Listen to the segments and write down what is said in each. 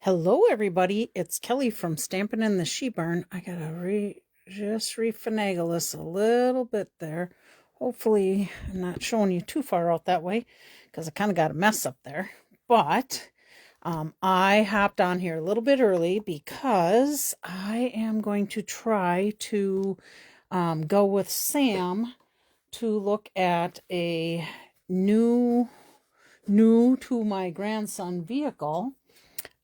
Hello, everybody. It's Kelly from Stampin' in the She Barn. I gotta just refinagle this a little bit there. Hopefully, I'm not showing you too far out that way because I kind of got a mess up there. But I hopped on here a little bit early because I am going to try to go with Sam to look at a new to my grandson vehicle,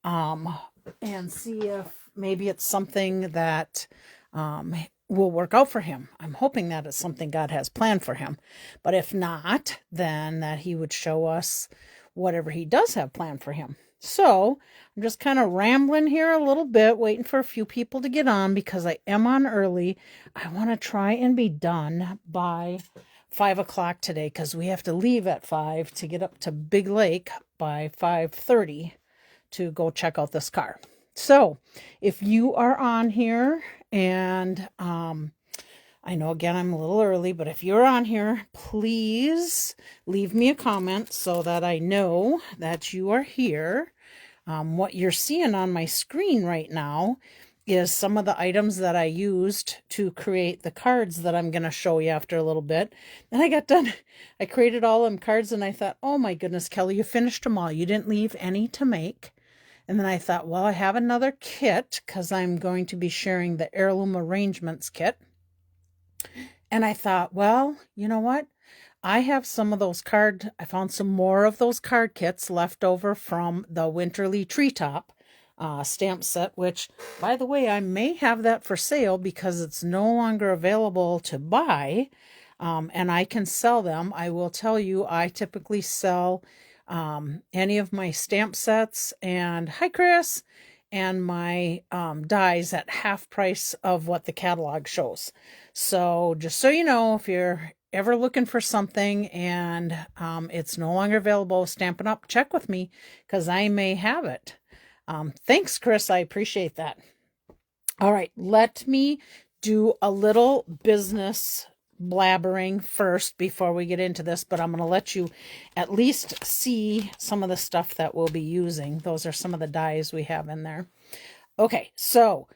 and see if maybe it's something that will work out for him. I'm hoping that it's something God has planned for him. But if not, then that he would show us whatever he does have planned for him. So I'm just kind of rambling here a little bit, waiting for a few people to get on because I am on early. I want to try and be done by 5 o'clock today because we have to leave at 5 to get up to Big Lake by 5:30 to go check out this car. So if you are on here and I know again I'm a little early, but if you're on here, please leave me a comment so that I know that you are here. What you're seeing on my screen right now is some of the items that I used to create the cards that I'm going to show you after a little bit. Then I got done. I created all them cards and I thought, oh my goodness, Kelly, you finished them all. You didn't leave any to make. And then I thought, well, I have another kit because I'm going to be sharing the Heirloom Arrangements Kit. And I thought, well, you know what? I have some of those I found some more of those card kits left over from the Winterly Treetop stamp set, which, by the way, I may have that for sale because it's no longer available to buy, and I can sell them. I will tell you, I typically sell any of my stamp sets and, hi Chris, and my dies at half price of what the catalog shows. So just so you know, if you're ever looking for something and it's no longer available, Stampin' Up, check with me because I may have it. Thanks, Chris. I appreciate that. All right, let me do a little business blabbering first before we get into this, but I'm going to let you at least see some of the stuff that we'll be using. Those are some of the dies we have in there. Okay, so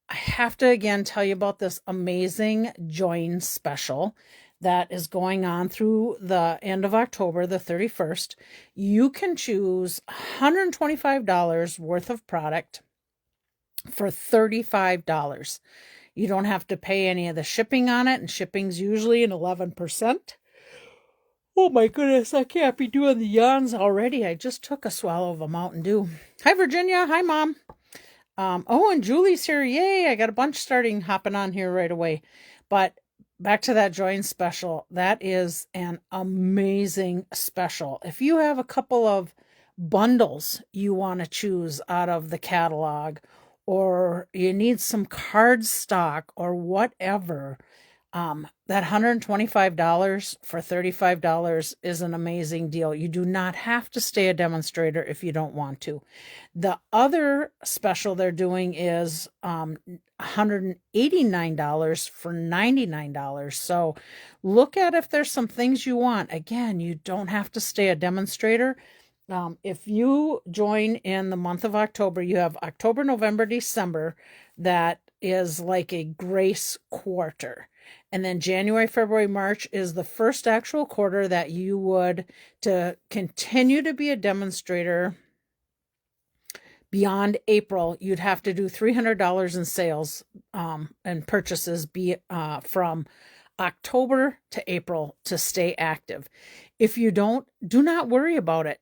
I have to again tell you about this amazing join special that is going on through the end of October, the 31st. You can choose $125 worth of product for $35. You don't have to pay any of the shipping on it, and shipping's usually an 11%. Oh my goodness, I can't be doing the yawns already. I just took a swallow of a Mountain Dew. Hi, Virginia. Hi, Mom. Oh, and Julie's here. Yay, I got a bunch hopping on here right away. But back to that join special. That is an amazing special. If you have a couple of bundles you want to choose out of the catalog, or you need some cardstock or whatever, that $125 for $35 is an amazing deal. You do not have to stay a demonstrator if you don't want to. The other special they're doing is $189 for $99. So look at if there's some things you want. Again, you don't have to stay a demonstrator. If you join in the month of October, you have October, November, December. That is like a grace quarter. And then January, February, March is the first actual quarter that you would, to continue to be a demonstrator beyond April, you'd have to do $300 in sales and purchases from October to April to stay active. If you don't, do not worry about it.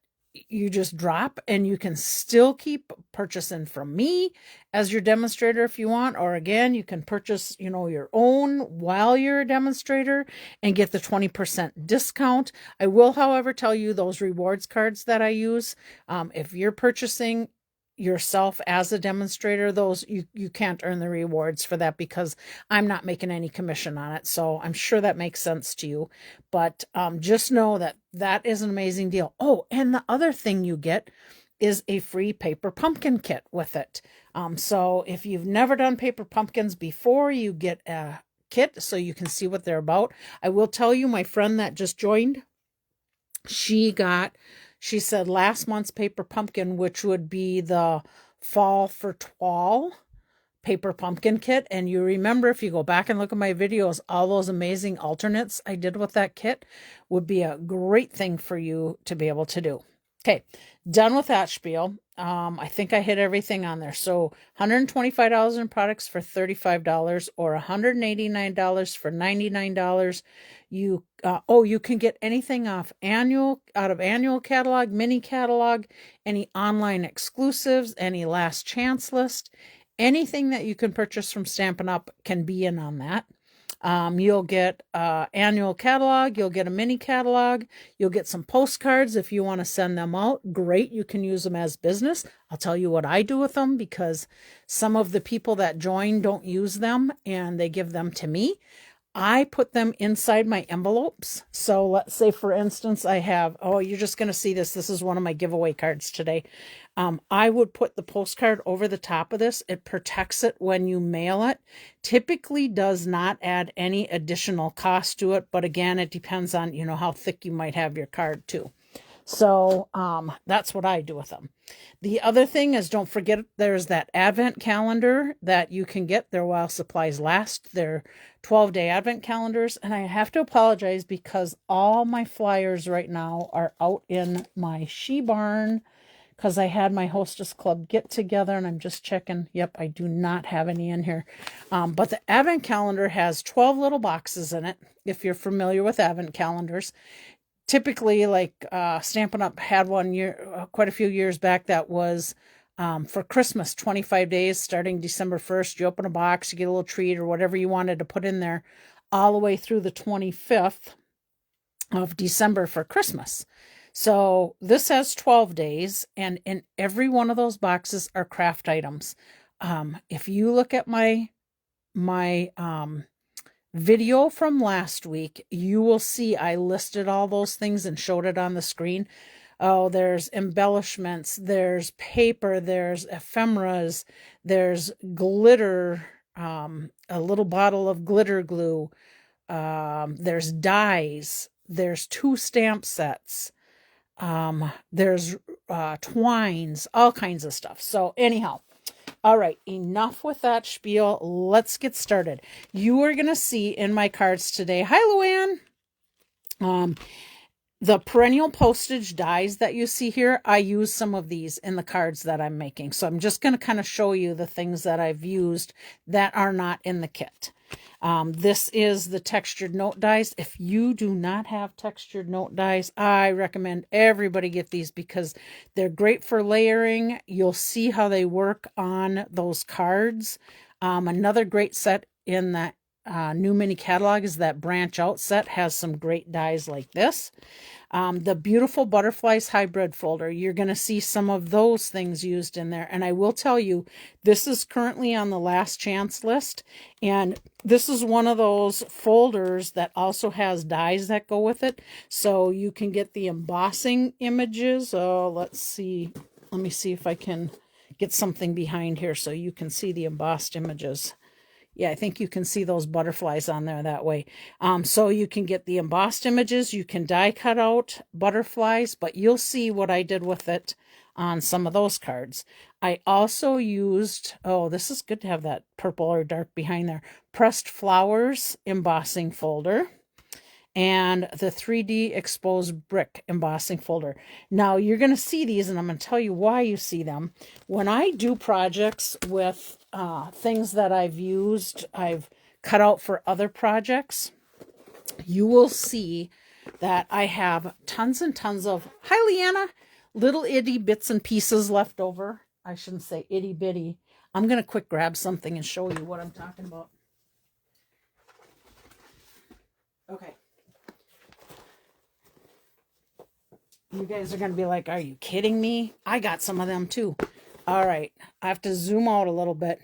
You just drop and you can still keep purchasing from me as your demonstrator if you want, or again, you can purchase, your own while you're a demonstrator and get the 20% discount. I will, however, tell you those rewards cards that I use, if you're purchasing yourself as a demonstrator, those you can't earn the rewards for that because I'm not making any commission on it. So I'm sure that makes sense to you, but just know that is an amazing deal. Oh, and the other thing you get is a free paper pumpkin kit with it. So if you've never done paper pumpkins before, you get a kit so you can see what they're about. I will tell you, my friend that just joined, she said last month's paper pumpkin, which would be the Fall for Twall paper pumpkin kit. And you remember, if you go back and look at my videos, all those amazing alternates I did with that kit would be a great thing for you to be able to do. Okay, done with that spiel. I think I hit everything on there. So $125 in products for $35 or $189 for $99. You can get anything out of annual catalog, mini catalog, any online exclusives, any last chance list. Anything that you can purchase from Stampin' Up! Can be in on that. You'll get annual catalog. You'll get a mini catalog. You'll get some postcards if you want to send them out. Great. You can use them as business. I'll tell you what I do with them, because some of the people that join don't use them and they give them to me. I put them inside my envelopes. So let's say, for instance, I have, you're just going to see this. This is one of my giveaway cards today. I would put the postcard over the top of this. It protects it when you mail it. Typically does not add any additional cost to it. But again, it depends on, how thick you might have your card too. So that's what I do with them. The other thing is, don't forget, there's that advent calendar that you can get there while supplies last. They're 12-day advent calendars. And I have to apologize because all my flyers right now are out in my she barn, because I had my hostess club get together and I'm just checking. Yep, I do not have any in here. But the advent calendar has 12 little boxes in it, if you're familiar with advent calendars. Typically, like Stampin' Up! Had one year, quite a few years back, that was for Christmas, 25 days starting December 1st. You open a box, you get a little treat or whatever you wanted to put in there, all the way through the 25th of December for Christmas. So this has 12 days, and in every one of those boxes are craft items. If you look at my video from last week, you will see I listed all those things and showed it on the screen. Oh, there's embellishments, there's paper, there's ephemeras, there's glitter, a little bottle of glitter glue, there's dies, there's 2 stamp sets, there's twines, all kinds of stuff. So anyhow, all right, enough with that spiel. Let's get started. You are going to see in my cards today, hi, Luann, the perennial postage dies that you see here. I use some of these in the cards that I'm making. So I'm just going to kind of show you the things that I've used that are not in the kit. This is the textured note dies. If you do not have textured note dies, I recommend everybody get these because they're great for layering. You'll see how they work on those cards. Another great set in that new mini catalog is that branch out set, has some great dies like this. The Beautiful Butterflies hybrid folder, you're going to see some of those things used in there. And I will tell you, this is currently on the last chance list. And this is one of those folders that also has dies that go with it. So you can get the embossing images. Let's see. Let me see if I can get something behind here so you can see the embossed images. Yeah, I think you can see those butterflies on there that way. So you can get the embossed images. You can die cut out butterflies, but you'll see what I did with it on some of those cards. I also used, this is good to have that purple or dark behind there, pressed flowers embossing folder, and the 3D exposed brick embossing folder. Now you're going to see these, and I'm going to tell you why you see them. When I do projects with things that I've cut out for other projects, you will see that I have tons and tons of, hi Leanna, little itty bits and pieces left over. I shouldn't say itty bitty. I'm going to quick grab something and show you what I'm talking about. Okay. You guys are going to be like, are you kidding me? I got some of them too. All right. I have to zoom out a little bit.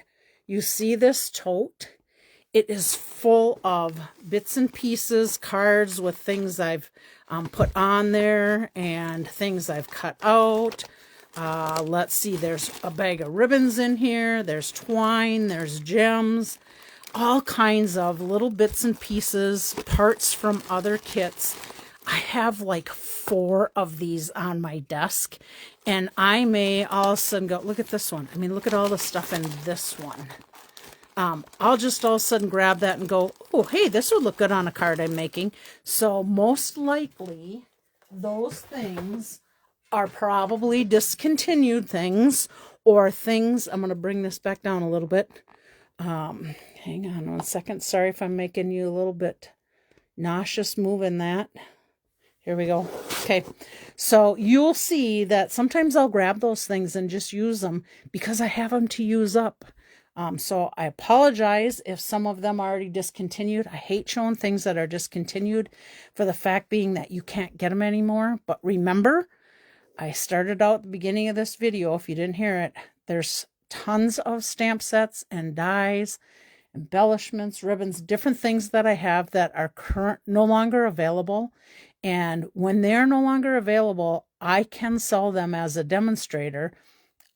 You see this tote? It is full of bits and pieces, cards with things I've put on there and things I've cut out. Let's see. There's a bag of ribbons in here. There's twine. There's gems. All kinds of little bits and pieces, parts from other kits. I have like 4 of these on my desk, And I may all of a sudden go, look at this one. I mean, look at all the stuff in this one. I'll just all of a sudden grab that and go, oh, hey, this would look good on a card I'm making. So most likely those things are probably discontinued things or things. I'm going to bring this back down a little bit. Hang on 1 second. Sorry if I'm making you a little bit nauseous moving that. Here we go. Okay, so you'll see that sometimes I'll grab those things and just use them because I have them to use up. So I apologize if some of them are already discontinued. I hate showing things that are discontinued for the fact being that you can't get them anymore. But remember, I started out at the beginning of this video. If you didn't hear it, there's tons of stamp sets and dies, embellishments, ribbons, different things that I have that are no longer available. And when they're no longer available, I can sell them as a demonstrator.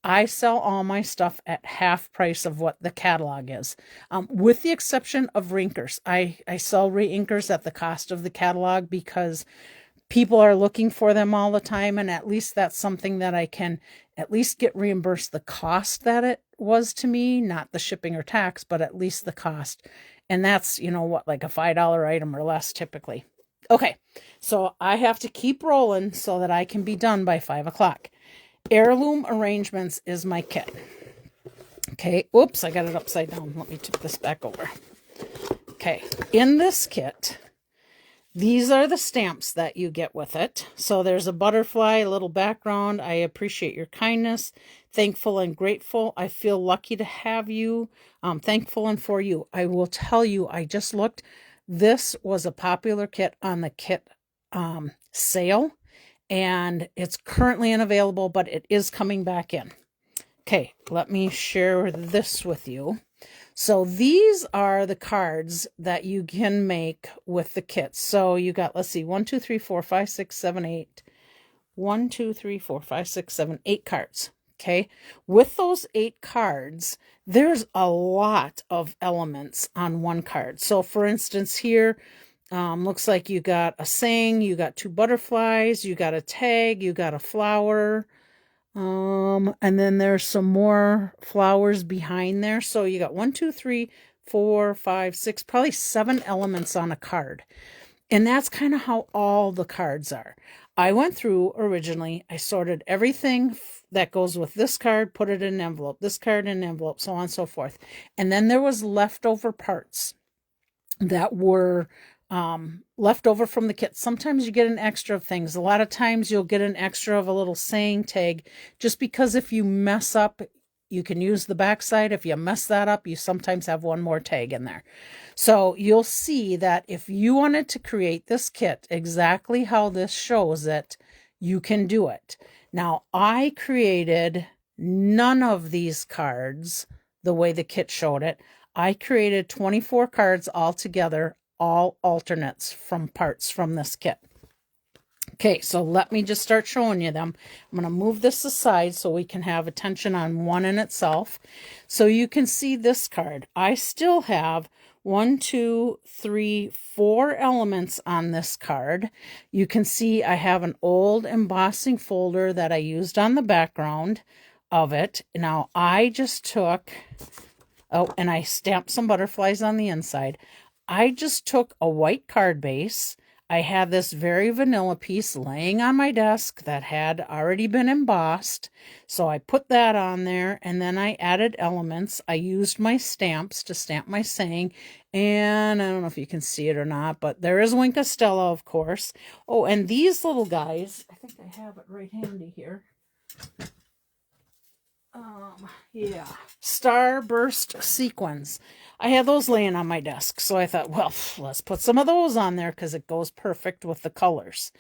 I sell all my stuff at half price of what the catalog is, with the exception of reinkers. I sell reinkers at the cost of the catalog because people are looking for them all the time, and at least that's something that I can at least get reimbursed the cost that it was to me, not the shipping or tax, but at least the cost. And that's, you know what, like a $5 item or less typically. Okay, so I have to keep rolling so that I can be done by 5 o'clock. Heirloom Arrangements is my kit. Okay, oops, I got it upside down. Let me tip this back over. Okay, in this kit, these are the stamps that you get with it. So there's a butterfly, a little background. I appreciate your kindness. Thankful and grateful. I feel lucky to have you. Thankful and for you. I will tell you, I just looked. This was a popular kit on the kit sale. And it's currently unavailable, but it is coming back in. Okay, let me share this with you. So these are the cards that you can make with the kit. So you got, let's see, 1, 2, 3, 4, 5, 6, 7, 8. 1, 2, 3, 4, 5, 6, 7, 8 cards. Okay, with those 8 cards, there's a lot of elements on one card. So for instance, here, looks like you got a saying, you got 2 butterflies, you got a tag, you got a flower, and then there's some more flowers behind there. So you got 1, 2, 3, 4, 5, 6, probably 7 elements on a card. And that's kind of how all the cards are. I went through originally, I sorted everything that goes with this card, put it in an envelope, this card in an envelope, so on and so forth. And then there was leftover parts that were left over from the kit. Sometimes you get an extra of things. A lot of times you'll get an extra of a little saying tag, just because if you mess up, you can use the backside. If you mess that up, you sometimes have one more tag in there. So you'll see that if you wanted to create this kit exactly how this shows it, you can do it. Now, I created none of these cards the way the kit showed it. I created 24 cards altogether, all alternates from parts from this kit. Okay, so let me just start showing you them. I'm going to move this aside so we can have attention on one in itself. So you can see this card. I still have 1, 2, 3, 4 elements on this card. You can see I have an old embossing folder that I used on the background of it. Now I just took, oh, and I stamped some butterflies on the inside. I just took a white card base. I had this very vanilla piece laying on my desk that had already been embossed. So I put that on there, and then I added elements. I used my stamps to stamp my saying, and I don't know if you can see it or not, but there is Wink of Stella, of course. Oh, and these little guys, I think I have it right handy here. Yeah, Starburst sequins. I had those laying on my desk, so I thought, well, let's put some of those on there because it goes perfect with the colors.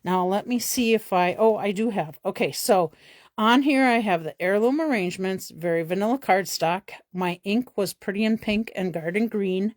Now, let me see if I do have. Okay, so on here I have the Heirloom Arrangements, very vanilla cardstock. My ink was Pretty in Pink and Garden Green.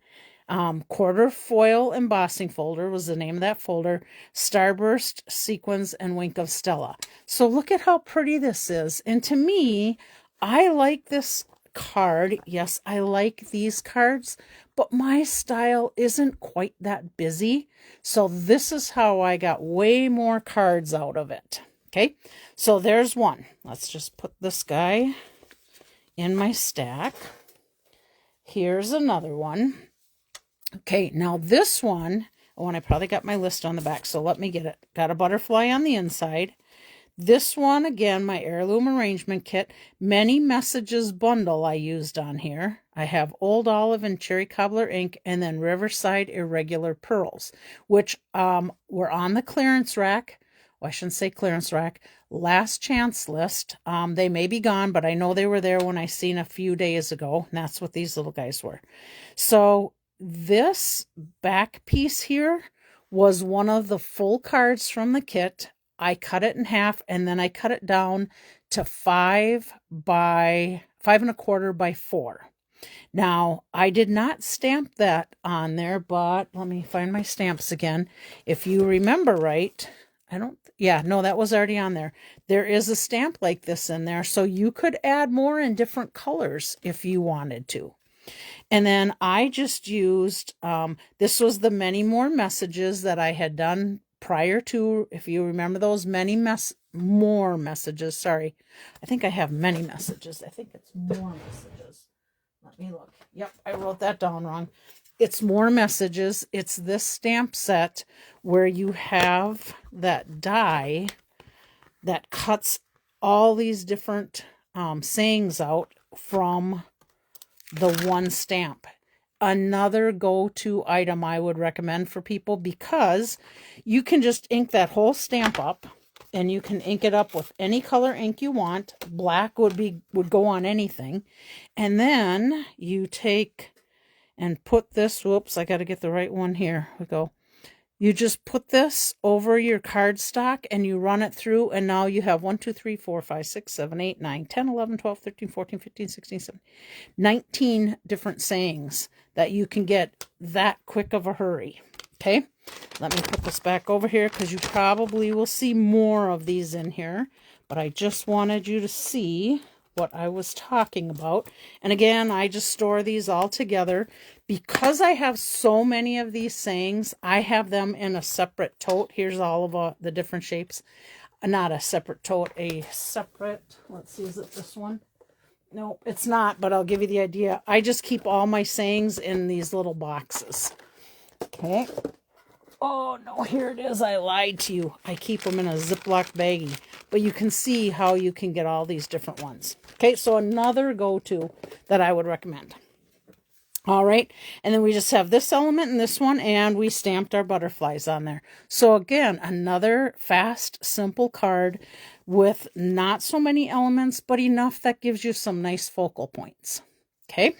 Quarter foil embossing folder was the name of that folder. Starburst, Sequins, and Wink of Stella. So look at how pretty this is. And to me, I like this card. Yes, I like these cards, but my style isn't quite that busy. So this is how I got way more cards out of it. Okay, so there's one. Let's just put this guy in my stack. Here's another one. Okay, now this one, oh, and I probably got my list on the back, so let me get it. Got a butterfly on the inside. This one, again, my Heirloom Arrangement Kit. Many Messages bundle I used on here. I have Old Olive and Cherry Cobbler ink, and then Riverside Irregular Pearls, which were on the clearance rack. Well, I shouldn't say clearance rack. Last chance list. They may be gone, but I know they were there when I seen a few days ago, and that's what these little guys were. So this back piece here was one of the full cards from the kit. I cut it in half, and then I cut it down to 5 1/4 by 4. Now, I did not stamp that on there, but let me find my stamps again. If you remember right, no, that was already on there. There is a stamp like this in there, so you could add more in different colors if you wanted to. And then I just used, this was the Many More Messages that I had done prior to, if you remember those more messages. Sorry, I think I have many messages. I think it's more messages. Let me look. Yep, I wrote that down wrong. It's more messages. It's this stamp set where you have that die that cuts all these different sayings out from the one stamp. Another go-to item I would recommend for people, because you can just ink that whole stamp up, and you can ink it up with any color ink you want. Black would go on anything. And then you take and put this, whoops, I got to get the right one here. We go. You just put this over your cardstock and you run it through, and now you have 1, 2, 3, 4, 5, 6, 7, 8, 9, 10, 11, 12, 13, 14, 15, 16, 17, 19 different sayings that you can get that quick of a hurry. Okay, let me put this back over here because you probably will see more of these in here, but I just wanted you to see what I was talking about. And again, I just store these all together. Because I have so many of these sayings, I have them in a separate tote. Here's all of the different shapes. Not a separate tote, a separate, let's see, is it this one? No, it's not, but I'll give you the idea. I just keep all my sayings in these little boxes. Okay. Oh, no, here it is. I lied to you. I keep them in a Ziploc baggie. But you can see how you can get all these different ones. Okay, so another go-to that I would recommend. All right, and then we just have this element and this one, and we stamped our butterflies on there. So again, another fast, simple card with not so many elements, but enough that gives you some nice focal points. Okay,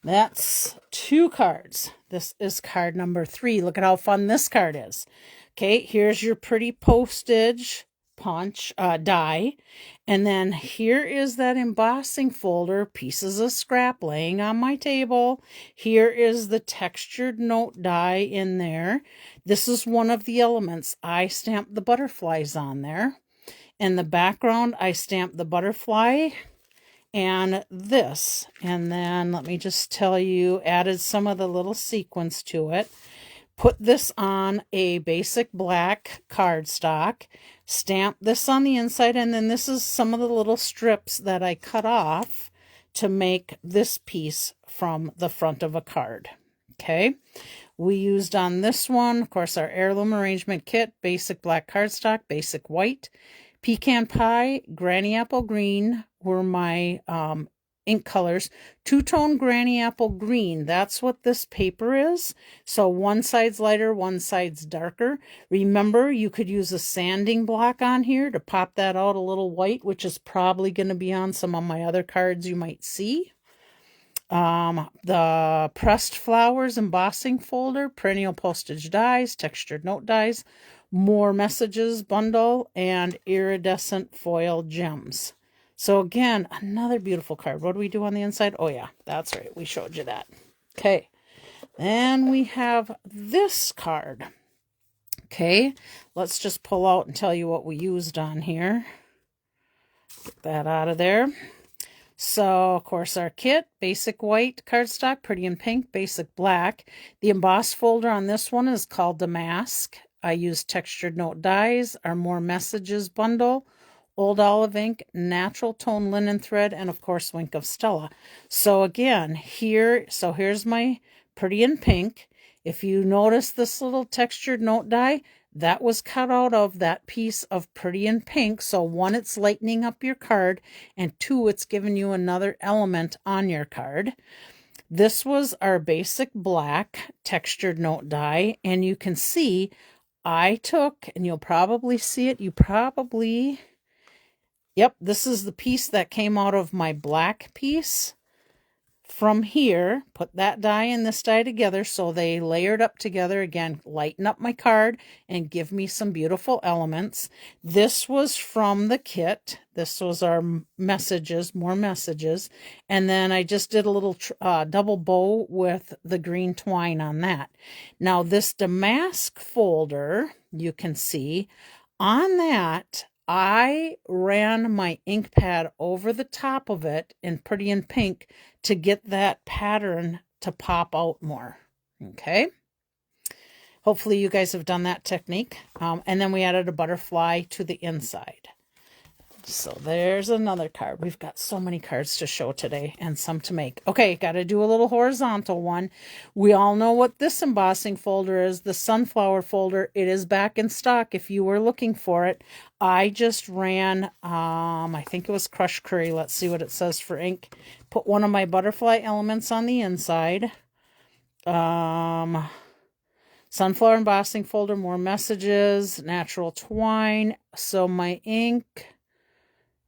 that's 2 cards. This is card number 3. Look at how fun this card is. Okay, here's your pretty postage punch die, and then here is that embossing folder, pieces of scrap laying on my table. Here is the textured note die in there. This is one of the elements. I stamped the butterflies on there. In the background, I stamped the butterfly and this, and then let me just tell you, added some of the little sequins to it. Put this on a basic black cardstock, stamp this on the inside, and then this is some of the little strips that I cut off to make this piece from the front of a card. Okay, we used on this one, of course, our Heirloom Arrangement Kit, basic black cardstock, basic white, pecan pie, granny apple green were my ink colors. Two-tone granny apple green, that's what this paper is. So one side's lighter, one side's darker. Remember, you could use a sanding block on here to pop that out a little white, which is probably going to be on some of my other cards you might see. The pressed flowers embossing folder, perennial postage dies, textured note dies, more messages bundle, and iridescent foil gems. So again, another beautiful card. What do we do on the inside? Oh yeah, that's right. We showed you that. Okay. Then we have this card. Okay. Let's just pull out and tell you what we used on here. Get that out of there. So, of course, our kit, basic white cardstock, pretty in pink, basic black. The emboss folder on this one is called Damask. I used Textured Note Dies, our More Messages bundle, Old Olive Ink, Natural Tone Linen Thread, and of course Wink of Stella. So again, here's my Pretty in Pink. If you notice this little Textured Note die, that was cut out of that piece of Pretty in Pink. So one, it's lightening up your card, and two, it's giving you another element on your card. This was our basic black Textured Note die, and you can see I took, and you'll probably see it, yep, this is the piece that came out of my black piece. From here, put that die and this die together so they layered up together. Again, lighten up my card and give me some beautiful elements. This was from the kit. This was our messages, More Messages. And then I just did a little double bow with the green twine on that. Now this damask folder, you can see on that, I ran my ink pad over the top of it in Pretty in Pink to get that pattern to pop out more. Okay. Hopefully you guys have done that technique. And then we added a butterfly to the inside. So there's another card. We've got so many cards to show today and some to make. Okay, got to do a little horizontal one. We all know what this embossing folder is, the sunflower folder. It is back in stock if you were looking for it. I just ran, I think it was Crushed Curry. Let's see what it says for ink. Put one of my butterfly elements on the inside. Sunflower embossing folder, More Messages, Natural Twine. So my ink...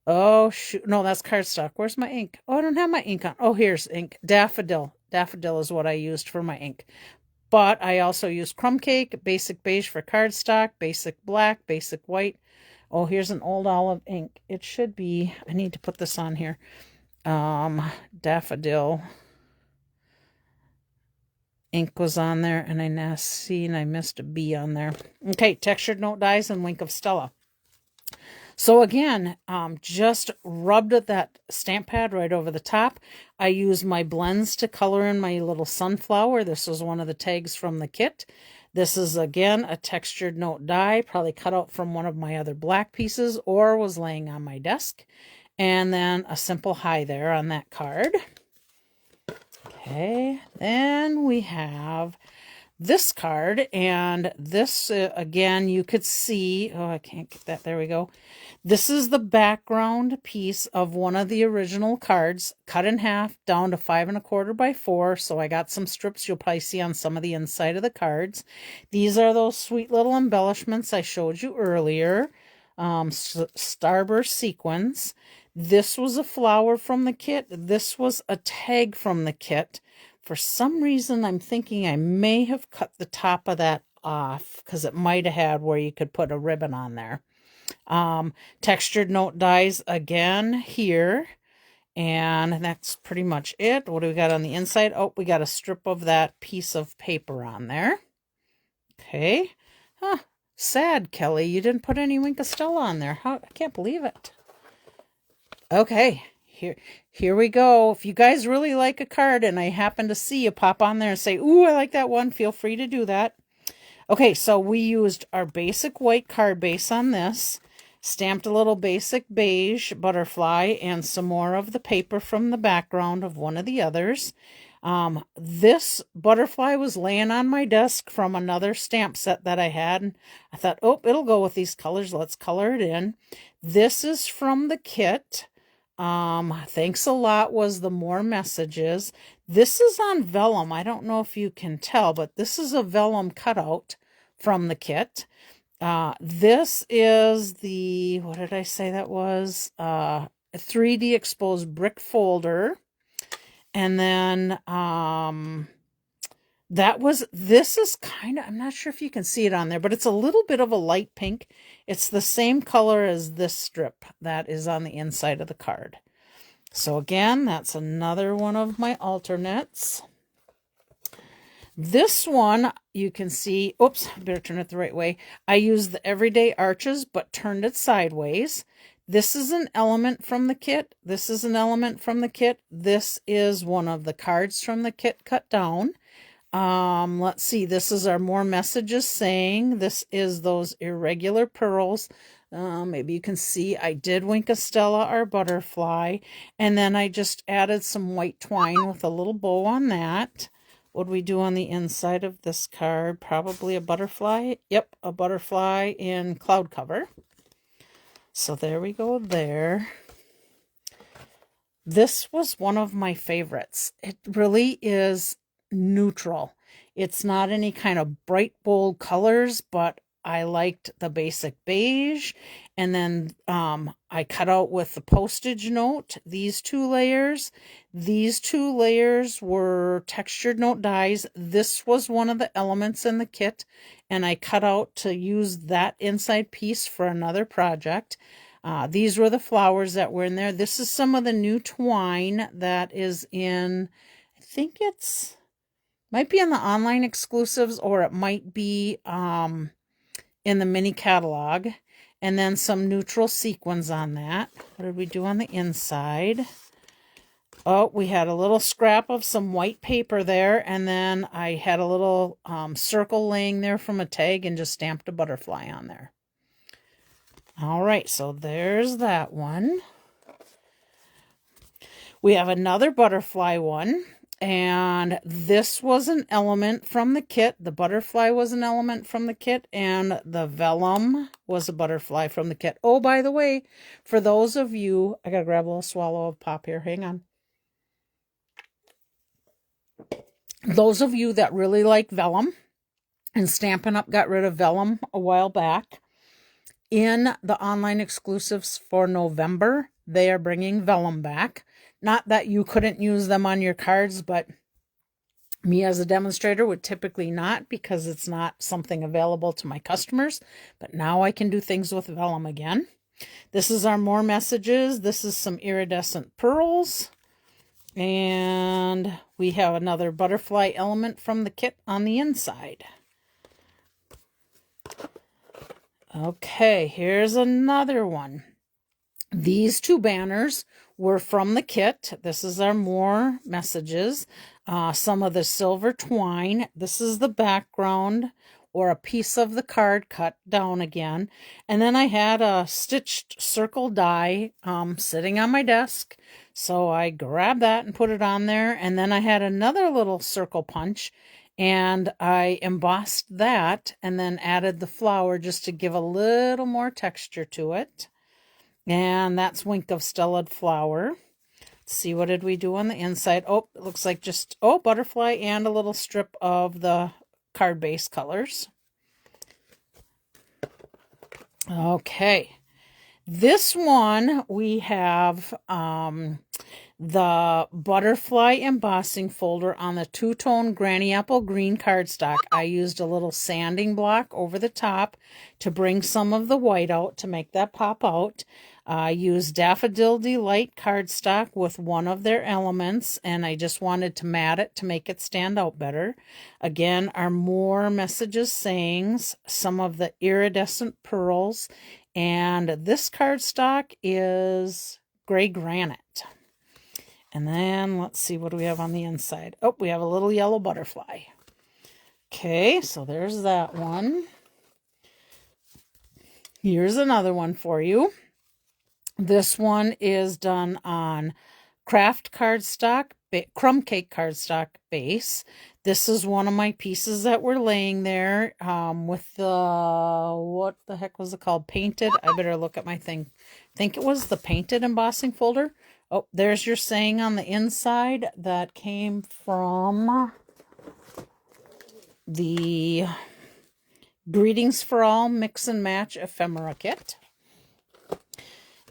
Oh, shoot. No, that's cardstock. Where's my ink? Oh, I don't have my ink on. Oh, here's ink. Daffodil. Daffodil is what I used for my ink. But I also used Crumb Cake, Basic Beige for cardstock, Basic Black, Basic White. Oh, here's an Old Olive ink. It should be, I need to put this on here. Daffodil. Ink was on there, and I missed a B on there. Okay, Textured Note Dies and Wink of Stella. So again, just rubbed that stamp pad right over the top. I used my blends to color in my little sunflower. This was one of the tags from the kit. This is, again, a Textured Note die, probably cut out from one of my other black pieces or was laying on my desk. And then a simple hi there on that card. Okay, then we have this card, and this, again, you could see, oh, I can't get that, there we go. This is the background piece of one of the original cards, cut in half down to 5 1/4 by 4, so I got some strips you'll probably see on some of the inside of the cards. These are those sweet little embellishments I showed you earlier, starburst sequins. This was a flower from the kit. This was a tag from the kit. For some reason, I'm thinking I may have cut the top of that off because it might have had where you could put a ribbon on there. Textured Note Dies again here. And that's pretty much it. What do we got on the inside? Oh, we got a strip of that piece of paper on there. Okay. Huh. Sad, Kelly. You didn't put any Wink of Stella on there. I can't believe it. Okay. Here we go. If you guys really like a card and I happen to see you pop on there and say, ooh, I like that one, feel free to do that. Okay, so we used our basic white card base on this, stamped a little basic beige butterfly and some more of the paper from the background of one of the others. This butterfly was laying on my desk from another stamp set that I had. And I thought, oh, it'll go with these colors. Let's color it in. This is from the kit. Thanks a lot was the More Messages. This is on vellum. I don't know if you can tell, but this is a vellum cutout from the kit. This is the, what did I say that was? A 3D exposed brick folder. And then, this is kind of, I'm not sure if you can see it on there, but it's a little bit of a light pink. It's the same color as this strip that is on the inside of the card. So again, that's another one of my alternates. This one, you can see, oops, I better turn it the right way. I used the Everyday Arches, but turned it sideways. This is an element from the kit. This is an element from the kit. This is one of the cards from the kit cut down. Let's see, this is our more messages saying. This is those irregular pearls. Maybe you can see I did wink a Stella, our butterfly, and then I just added some white twine with a little bow on that. What do we do on the inside of this card? Probably a butterfly. Yep, a butterfly in cloud cover. So there we go there. This was one of my favorites. It really is neutral. It's not any kind of bright, bold colors, but I liked the basic beige. And then I cut out with the postage note these 2 layers. These 2 layers were textured note dies. This was one of the elements in the kit, and I cut out to use that inside piece for another project. These were the flowers that were in there. This is some of the new twine that is in, I think might be in the online exclusives, or it might be in the mini catalog. And then some neutral sequins on that. What did we do on the inside? Oh, we had a little scrap of some white paper there, and then I had a little circle laying there from a tag and just stamped a butterfly on there. All right, so there's that one. We have another butterfly one, and this was an element from the kit. The butterfly was an element from the kit, and the vellum was a butterfly from the kit. Oh, by the way, for those of you, I gotta grab a little swallow of pop here. Hang on. Those of you that really like vellum, and Stampin' Up got rid of vellum a while back, in the online exclusives for November, they are bringing vellum back. Not that you couldn't use them on your cards, but me as a demonstrator would typically not, because it's not something available to my customers. But now I can do things with vellum again. This is our more messages. This is some iridescent pearls. And we have another butterfly element from the kit on the inside. Okay, here's another one. These 2 banners were from the kit. This is our more messages. Some of the silver twine. This is the background, or a piece of the card cut down again. And then I had a stitched circle die sitting on my desk. So I grabbed that and put it on there. And then I had another little circle punch, and I embossed that and then added the flower just to give a little more texture to it. And that's Wink of Stellaed flower. Let's see, what did we do on the inside? Oh, it looks like just, butterfly and a little strip of the card base colors. Okay. This one, we have the butterfly embossing folder on the 2-tone Granny Apple green cardstock. I used a little sanding block over the top to bring some of the white out to make that pop out. I used Daffodil Delight cardstock with one of their elements, and I just wanted to mat it to make it stand out better. Again, our more messages sayings, some of the iridescent pearls, and this cardstock is gray granite. And then let's see, what do we have on the inside? Oh, we have a little yellow butterfly. Okay, so there's that one. Here's another one for you. This one is done on craft cardstock, crumb cake cardstock base. This is one of my pieces that were laying there with the, what the heck was it called? Painted. I better look at my thing. I think it was the painted embossing folder. Oh, there's your saying on the inside that came from the Greetings for All Mix and Match Ephemera Kit.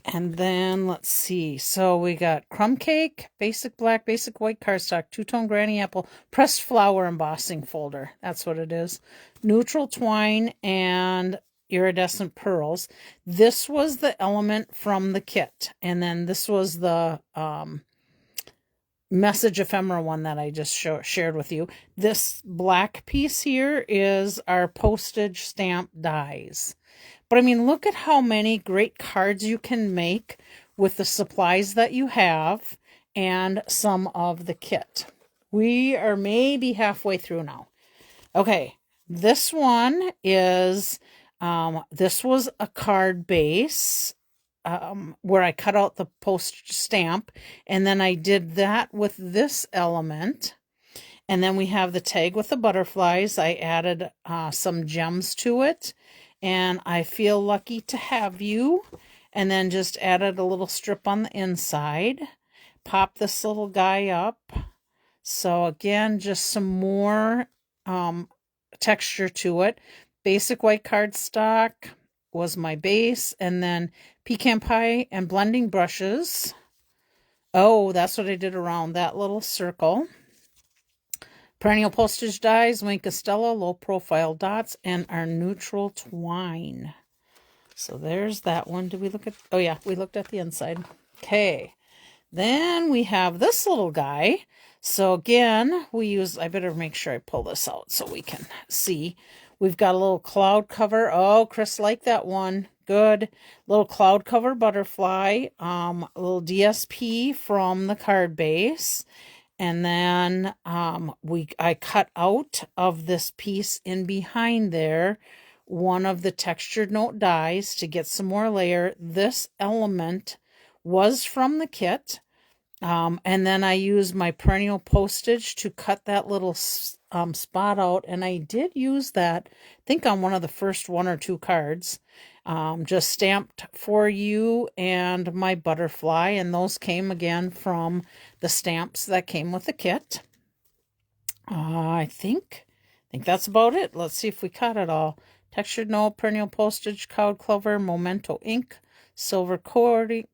And then let's see. So we got crumb cake, basic black, basic white cardstock, 2-tone Granny Apple, pressed flower embossing folder. That's what it is. Neutral twine and iridescent pearls. This was the element from the kit. And then this was the message ephemera one that I just shared with you. This black piece here is our postage stamp dies. But I mean, look at how many great cards you can make with the supplies that you have and some of the kit. We are maybe halfway through now. Okay, this one is, this was a card base where I cut out the postage stamp, and then I did that with this element. And then we have the tag with the butterflies. I added some gems to it, and I feel lucky to have you. And then just added a little strip on the inside. Pop this little guy up. So again, just some more texture to it. Basic white cardstock was my base, and then pecan pie and blending brushes. Oh, that's what I did around that little circle. Perennial postage dies, Wink Estella, low profile dots, and our neutral twine. So there's that one. Did we look at, oh yeah, we looked at the inside. Okay. Then we have this little guy. So again, we use, I better make sure I pull this out so we can see. We've got a little cloud cover. Oh, Chris liked that one. Good. Little cloud cover butterfly. A little DSP from the card base. And then I cut out of this piece in behind there one of the textured note dies to get some more layer. This element was from the kit. And then I used my perennial postage to cut that little spot out. And I did use that, I think on one of the first 1 or 2 cards. Just stamped for you and my butterfly. And those came again from the stamps that came with the kit. I think that's about it. Let's see if we cut it all. Textured note, perennial postage, cloud clover, memento ink, silver cording,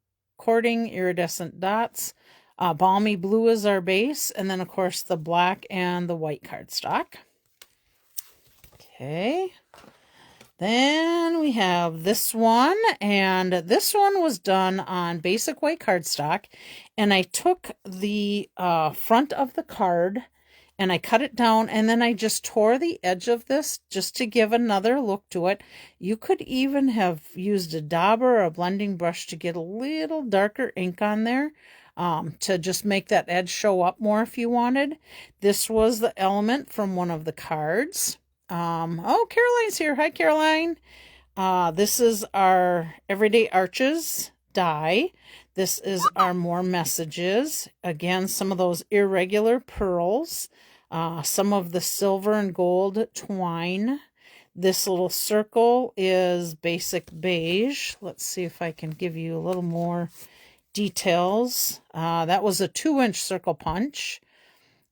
iridescent dots. Balmy blue is our base, and then of course the black and the white cardstock. Okay. Then we have this one, and this one was done on basic white cardstock, and I took the front of the card and I cut it down, and then I just tore the edge of this just to give another look to it. You could even have used a dauber or a blending brush to get a little darker ink on there to just make that edge show up more if you wanted. This was the element from one of the cards. Oh, Caroline's here. Hi, Caroline. This is our Everyday Arches die. This is our More Messages. Again, some of those irregular pearls. Some of the silver and gold twine. This little circle is basic beige. Let's see if I can give you a little more details. That was a 2-inch circle punch.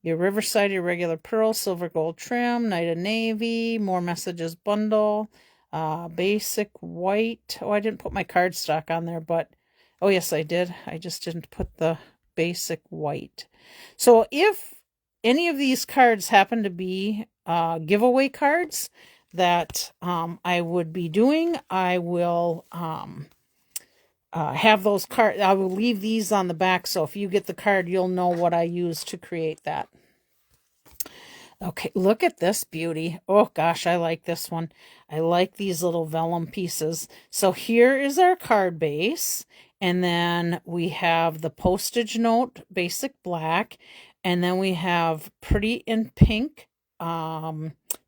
Your Riverside Irregular Pearl, Silver Gold Trim, Night of Navy, More Messages Bundle, Basic White. Oh, I didn't put my cardstock on there, but, oh yes, I did. I just didn't put the Basic White. So if any of these cards happen to be giveaway cards that I would be doing, I will have those cards. I will leave these on the back, so if you get the card, you'll know what I used to create that. Okay, look at this beauty. Oh gosh, I like this one. I like these little vellum pieces. So here is our card base, and then we have the postage note, basic black, and then we have pretty in pink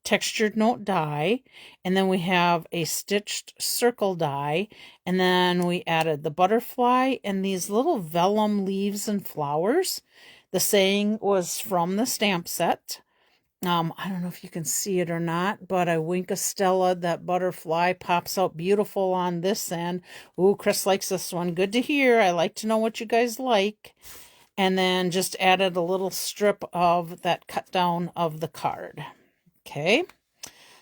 textured note die, and then we have a stitched circle die, and then we added the butterfly and these little vellum leaves and flowers. The saying was from the stamp set. I don't know if you can see it or not, but I Wink Estella, that butterfly pops out beautiful on this end. Ooh, Chris likes this one. Good to hear. I like to know what you guys like. And then just added a little strip of that cut down of the card. Okay,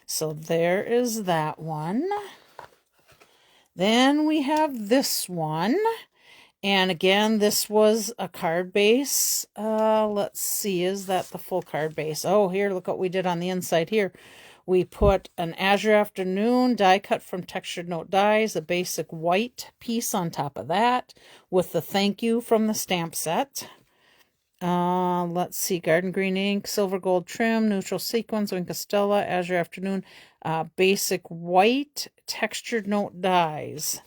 so there is that one. Then we have this one. And again, this was a card base. Let's see, is that the full card base? Oh, here, look what we did on the inside here. We put an Azure Afternoon die cut from Textured Note Dies, a basic white piece on top of that, with the thank you from the stamp set. Let's see, Garden Green ink, Silver Gold Trim, Neutral Sequins, Wink Estella, Azure Afternoon, basic white Textured Note Dies.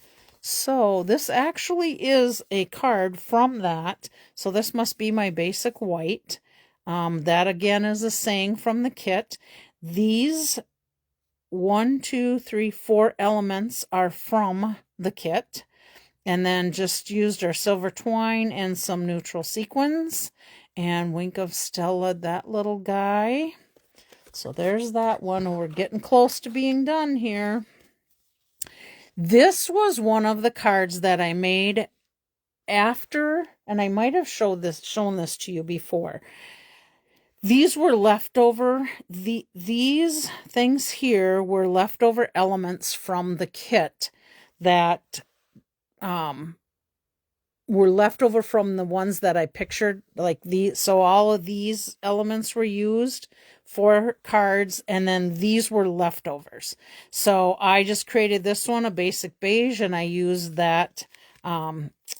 So this actually is a card from that. So this must be my basic white. That again is a saying from the kit. These 1, 2, 3, 4 elements are from the kit. And then just used our silver twine and some neutral sequins. And Wink of Stella, that little guy. So there's that one. We're getting close to being done here. This was one of the cards that I made after, and I might have shown this to you before. These were leftover. These things here were leftover elements from the kit that were left over from the ones that I pictured, like these. So all of these elements were used for cards, and then these were leftovers. So I just created this one, a basic beige, and I used that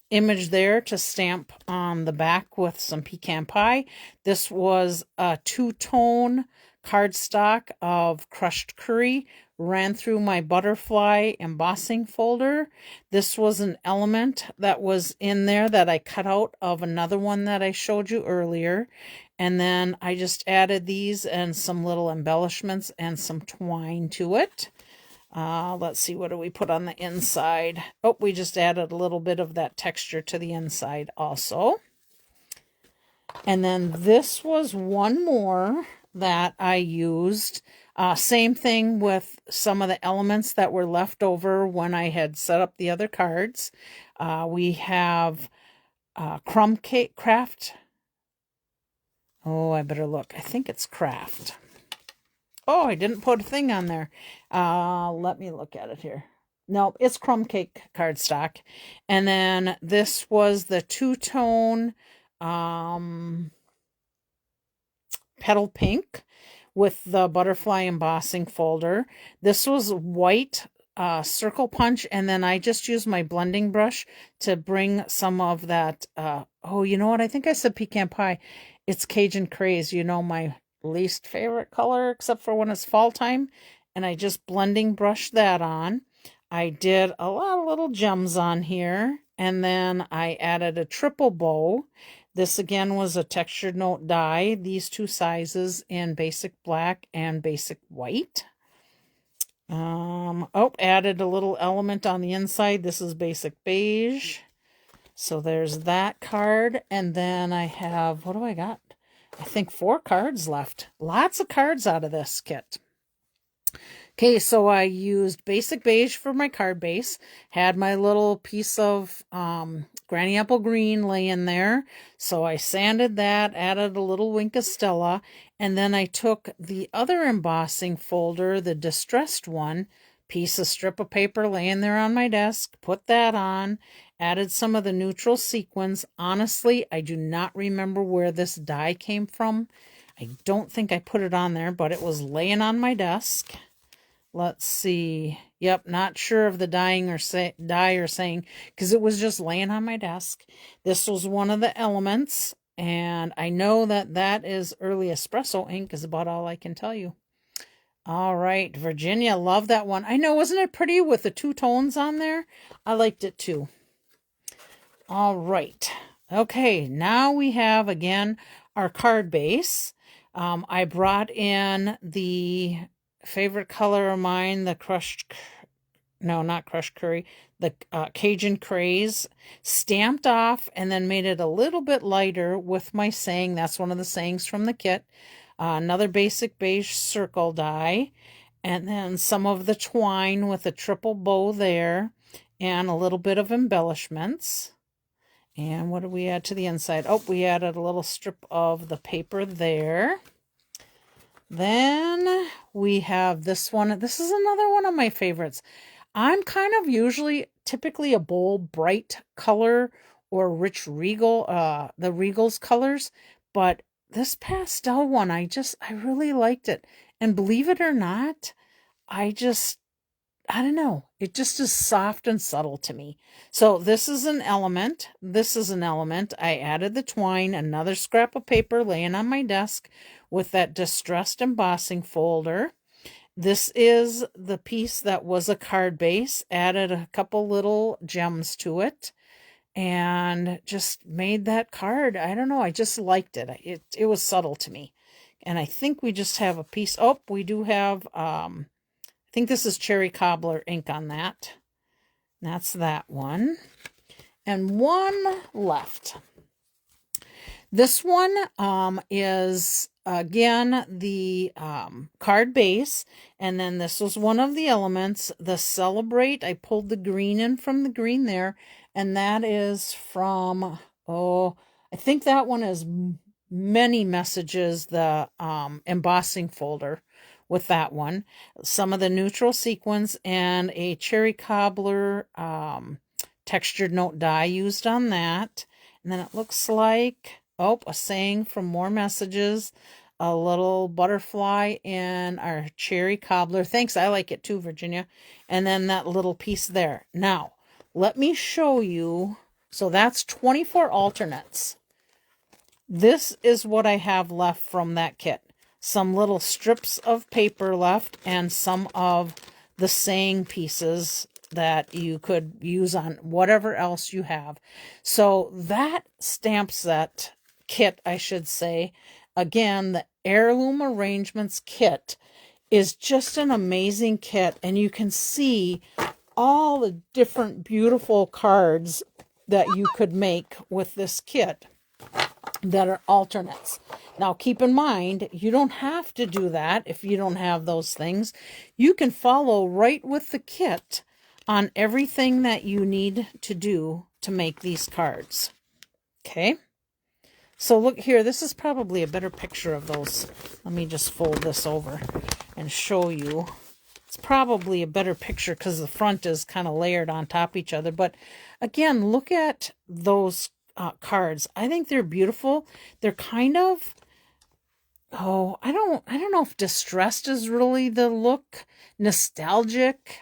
image there to stamp on the back with some pecan pie. This was a 2-tone cardstock of crushed curry, ran through my butterfly embossing folder. This was an element that was in there that I cut out of another one that I showed you earlier. And then I just added these and some little embellishments and some twine to it. Let's see, what do we put on the inside? Oh, we just added a little bit of that texture to the inside also. And then this was one more that I used. Same thing with some of the elements that were left over when I had set up the other cards. We have crumb cake craft. Oh, I better look. I think it's craft. Oh, I didn't put a thing on there. Let me look at it here. No, it's crumb cake cardstock. And then this was the 2-tone petal pink with the butterfly embossing folder. This was white circle punch, and then I just used my blending brush to bring some of that. Oh, you know what? I think I said pecan pie. It's Cajun Craze, you know, my least favorite color, except for when it's fall time. And I just blending brushed that on. I did a lot of little gems on here. And then I added a triple bow. This again was a textured note die. These 2 sizes in basic black and basic white. Added a little element on the inside. This is basic beige. So there's that card. And then I have, what do I got? I think 4 cards left. Lots of cards out of this kit. Okay, so I used basic beige for my card base. Had my little piece of Granny Apple Green laying there. So I sanded that, added a little Wink of Stella. And then I took the other embossing folder, the distressed one, piece of strip of paper laying there on my desk, put that on, added some of the neutral sequins. Honestly, I do not remember where this die came from. I don't think I put it on there, but it was laying on my desk. Let's see. Yep, not sure of the die or saying, because it was just laying on my desk. This was one of the elements, and I know that that is early espresso ink is about all I can tell you. All right, Virginia, love that one. I know, wasn't it pretty with the 2 tones on there? I liked it too. All right. Okay, now we have, again, our card base. I brought in the favorite color of mine, the the Cajun Craze, stamped off and then made it a little bit lighter with my saying. That's one of the sayings from the kit. Another basic beige circle die, and then some of the twine with a triple bow there, and a little bit of embellishments. And what did we add to the inside? Oh, we added a little strip of the paper there. Then we have this one. This is another one of my favorites. I'm kind of typically a bold, bright color or rich regal, the Regal's colors. But this pastel one, I really liked it. And believe it or not, I don't know. It just is soft and subtle to me. So this is an element. This is an element. I added the twine, another scrap of paper laying on my desk with that distressed embossing folder. This is the piece that was a card base. Added a couple little gems to it. and just made that card. I don't know. I just liked it. It was subtle to me. And I think we just have a piece. Oh, we do have, I think this is Cherry Cobbler ink on that. That's that one. And one left. This one is, again, the card base. And then this was one of the elements. The Celebrate. I pulled the green in from the green there. And that is from, oh, I think that one is Many Messages, the embossing folder with that one. Some of the neutral sequins and a Cherry Cobbler textured note die used on that. And then it looks like, oh, a saying from More Messages, a little butterfly in our Cherry Cobbler. Thanks, I like it too, Virginia. And then that little piece there. Now, let me show you. So that's 24 alternates. This is what I have left from that kit. Some little strips of paper left and some of the saying pieces that you could use on whatever else you have. So that stamp set kit, I should say, again, the Heirloom Arrangements Kit is just an amazing kit. And you can see all the different beautiful cards that you could make with this kit that are alternates. Now, keep in mind, you don't have to do that if you don't have those things. You can follow right with the kit on everything that you need to do to make these cards. Okay? So look here, this is probably a better picture of those. Let me just fold this over and show you. It's probably a better picture because the front is kind of layered on top of each other. But again, look at those cards. I think they're beautiful. They're kind of, oh, I don't know if distressed is really the look. Nostalgic.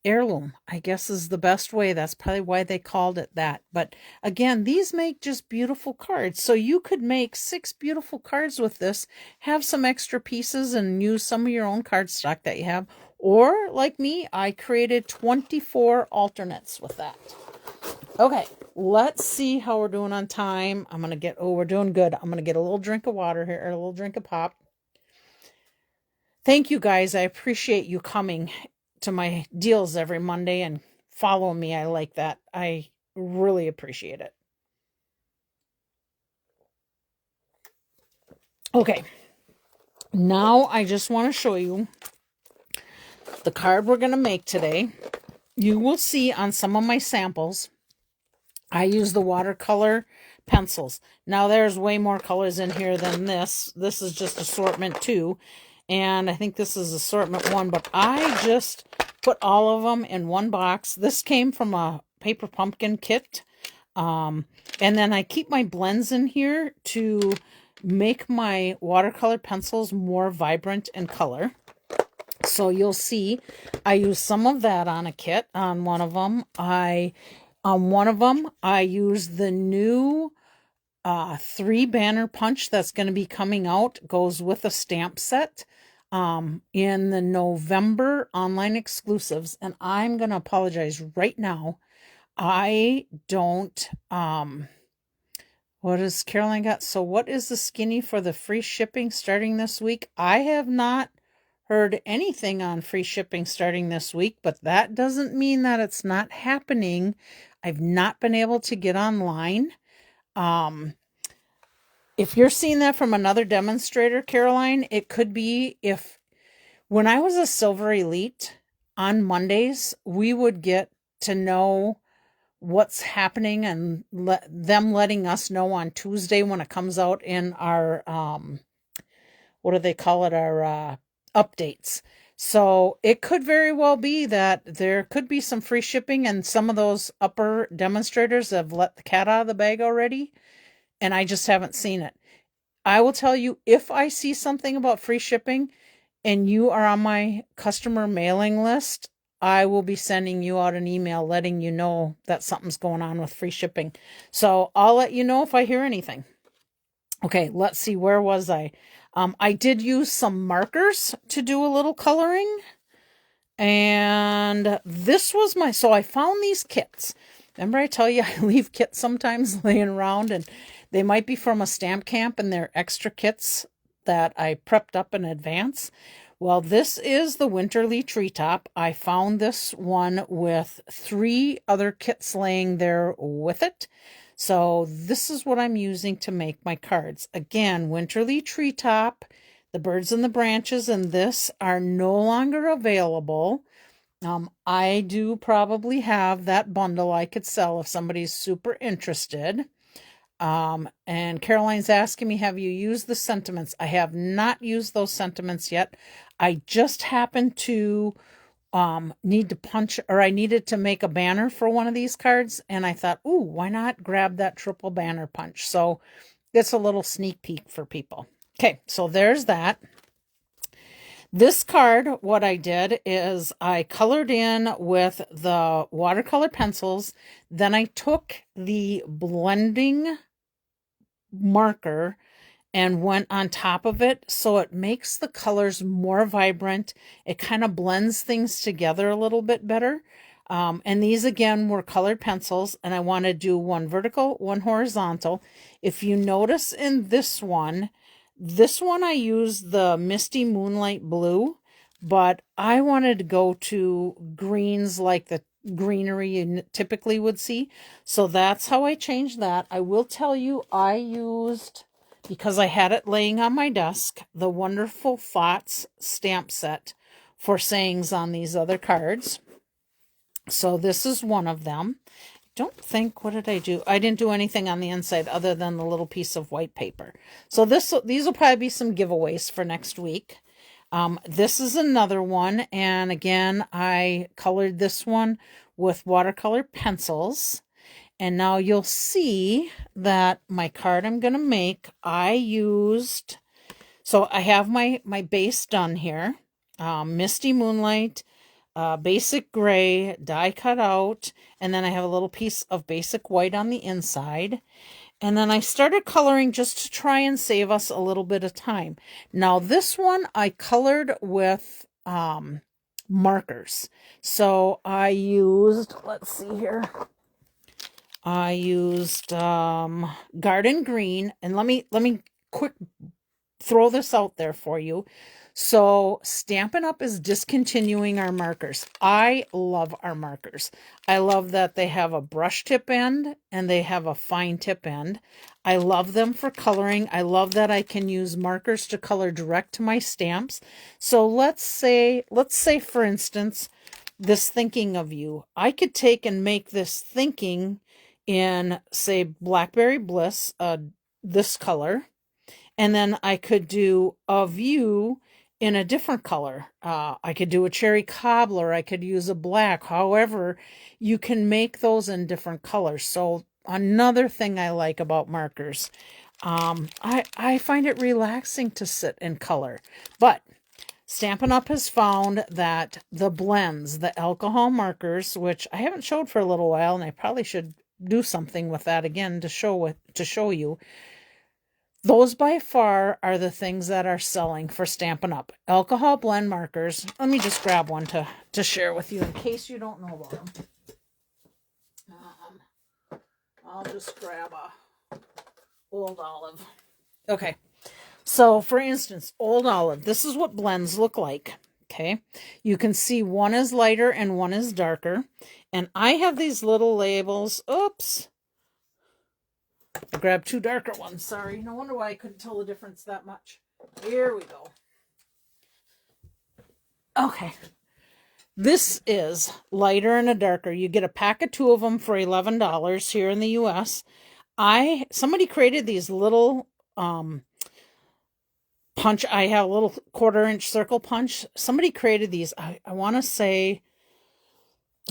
Heirloom, I guess, is the best way. That's probably why they called it that. But again, these make just beautiful cards. So you could make 6 beautiful cards with this, have some extra pieces and use some of your own cardstock that you have. Or, like me, I created 24 alternates with that. Okay, let's see how we're doing on time. I'm going to get, oh, we're doing good. I'm going to get a little drink of water here, or a little drink of pop. Thank you, guys. I appreciate you coming to my deals every Monday and follow me. I like that. I really appreciate it. Okay, now I just want to show you the card we're going to make today. You will see on some of my samples, I use the watercolor pencils. Now there's way more colors in here than this. This is just assortment 2. And I think this is assortment 1, but I just put all of them in one box. This came from a paper pumpkin kit. And then I keep my blends in here to make my watercolor pencils more vibrant in color. So you'll see I use some of that on a kit. On one of them, I use the new 3 banner punch that's going to be coming out. Goes with a stamp set in the November online exclusives. And I'm going to apologize right now. I don't, what has Caroline got? So what is the skinny for the free shipping starting this week? I have not heard anything on free shipping starting this week, but that doesn't mean that it's not happening. I've not been able to get online. If you're seeing that from another demonstrator, Caroline, it could be when I was a Silver Elite on Mondays, we would get to know what's happening and them letting us know on Tuesday when it comes out in our, what do they call it? Our updates. So it could very well be that there could be some free shipping, and some of those upper demonstrators have let the cat out of the bag already, and I just haven't seen it. I will tell you, if I see something about free shipping and you are on my customer mailing list, I will be sending you out an email letting you know that something's going on with free shipping. So I'll let you know if I hear anything. Okay, let's see. Where was I? I did use some markers to do a little coloring. And this was so I found these kits. Remember I tell you I leave kits sometimes laying around, and they might be from a stamp camp and they're extra kits that I prepped up in advance. Well, this is the Winterly Treetop. I found this one with 3 other kits laying there with it. So this is what I'm using to make my cards. Again, Winterly Treetop, the birds and the branches, and this are no longer available. I do probably have that bundle I could sell if somebody's super interested. And Caroline's asking me, have you used the sentiments? I have not used those sentiments yet. I just happened to need to punch, or I needed to make a banner for one of these cards, and I thought, ooh, why not grab that triple banner punch? So it's a little sneak peek for people. Okay, so there's that. This card, what I did is I colored in with the watercolor pencils. Then I took the blending marker and went on top of it, so it makes the colors more vibrant. It kind of blends things together a little bit better. And these again were colored pencils, and I want to do one vertical, one horizontal. If you notice in this one I used the Misty Moonlight Blue, but I wanted to go to greens like the greenery you typically would see. So that's how I changed that. I will tell you, I used, because I had it laying on my desk, the Wonderful Thoughts stamp set for sayings on these other cards. So this is one of them. Don't think, what did I do? I didn't do anything on the inside other than the little piece of white paper. So these will probably be some giveaways for next week. This is another one, and again, I colored this one with watercolor pencils. And now you'll see that my card I'm going to make, I used, so I have my base done here. Misty Moonlight, basic gray, die cut out, and then I have a little piece of basic white on the inside. And then I started coloring just to try and save us a little bit of time. Now this one I colored with markers. So I used, let's see here, I used Garden Green, and let me quick throw this out there for you. So Stampin' Up is discontinuing our markers. I love our markers. I love that they have a brush tip end and they have a fine tip end. I love them for coloring. I love that I can use markers to color direct to my stamps. So let's say for instance, this Thinking of You. I could take and make this thinking in, say, Blackberry Bliss, this color. And then I could do a view in a different color. I could do a cherry cobbler. I could use a black. However, you can make those in different colors. So another thing I like about markers, I find it relaxing to sit and color. But Stampin' Up has found that the blends, the alcohol markers, which I haven't showed for a little while, and I probably should do something with that again to show you. Those by far are the things that are selling for Stampin' Up. Alcohol blend markers. Let me just grab one to share with you in case you don't know about them. I'll just grab a Old Olive. Okay. So for instance, Old Olive. This is what blends look like. Okay. You can see one is lighter and one is darker. And I have these little labels. Oops. I grabbed 2 darker ones. Sorry. No wonder why I couldn't tell the difference that much. Here we go. Okay. This is lighter and a darker. You get a pack of 2 of them for $11 here in the US. Somebody created these little punch. I have a little 1/4-inch circle punch. Somebody created these. I want to say,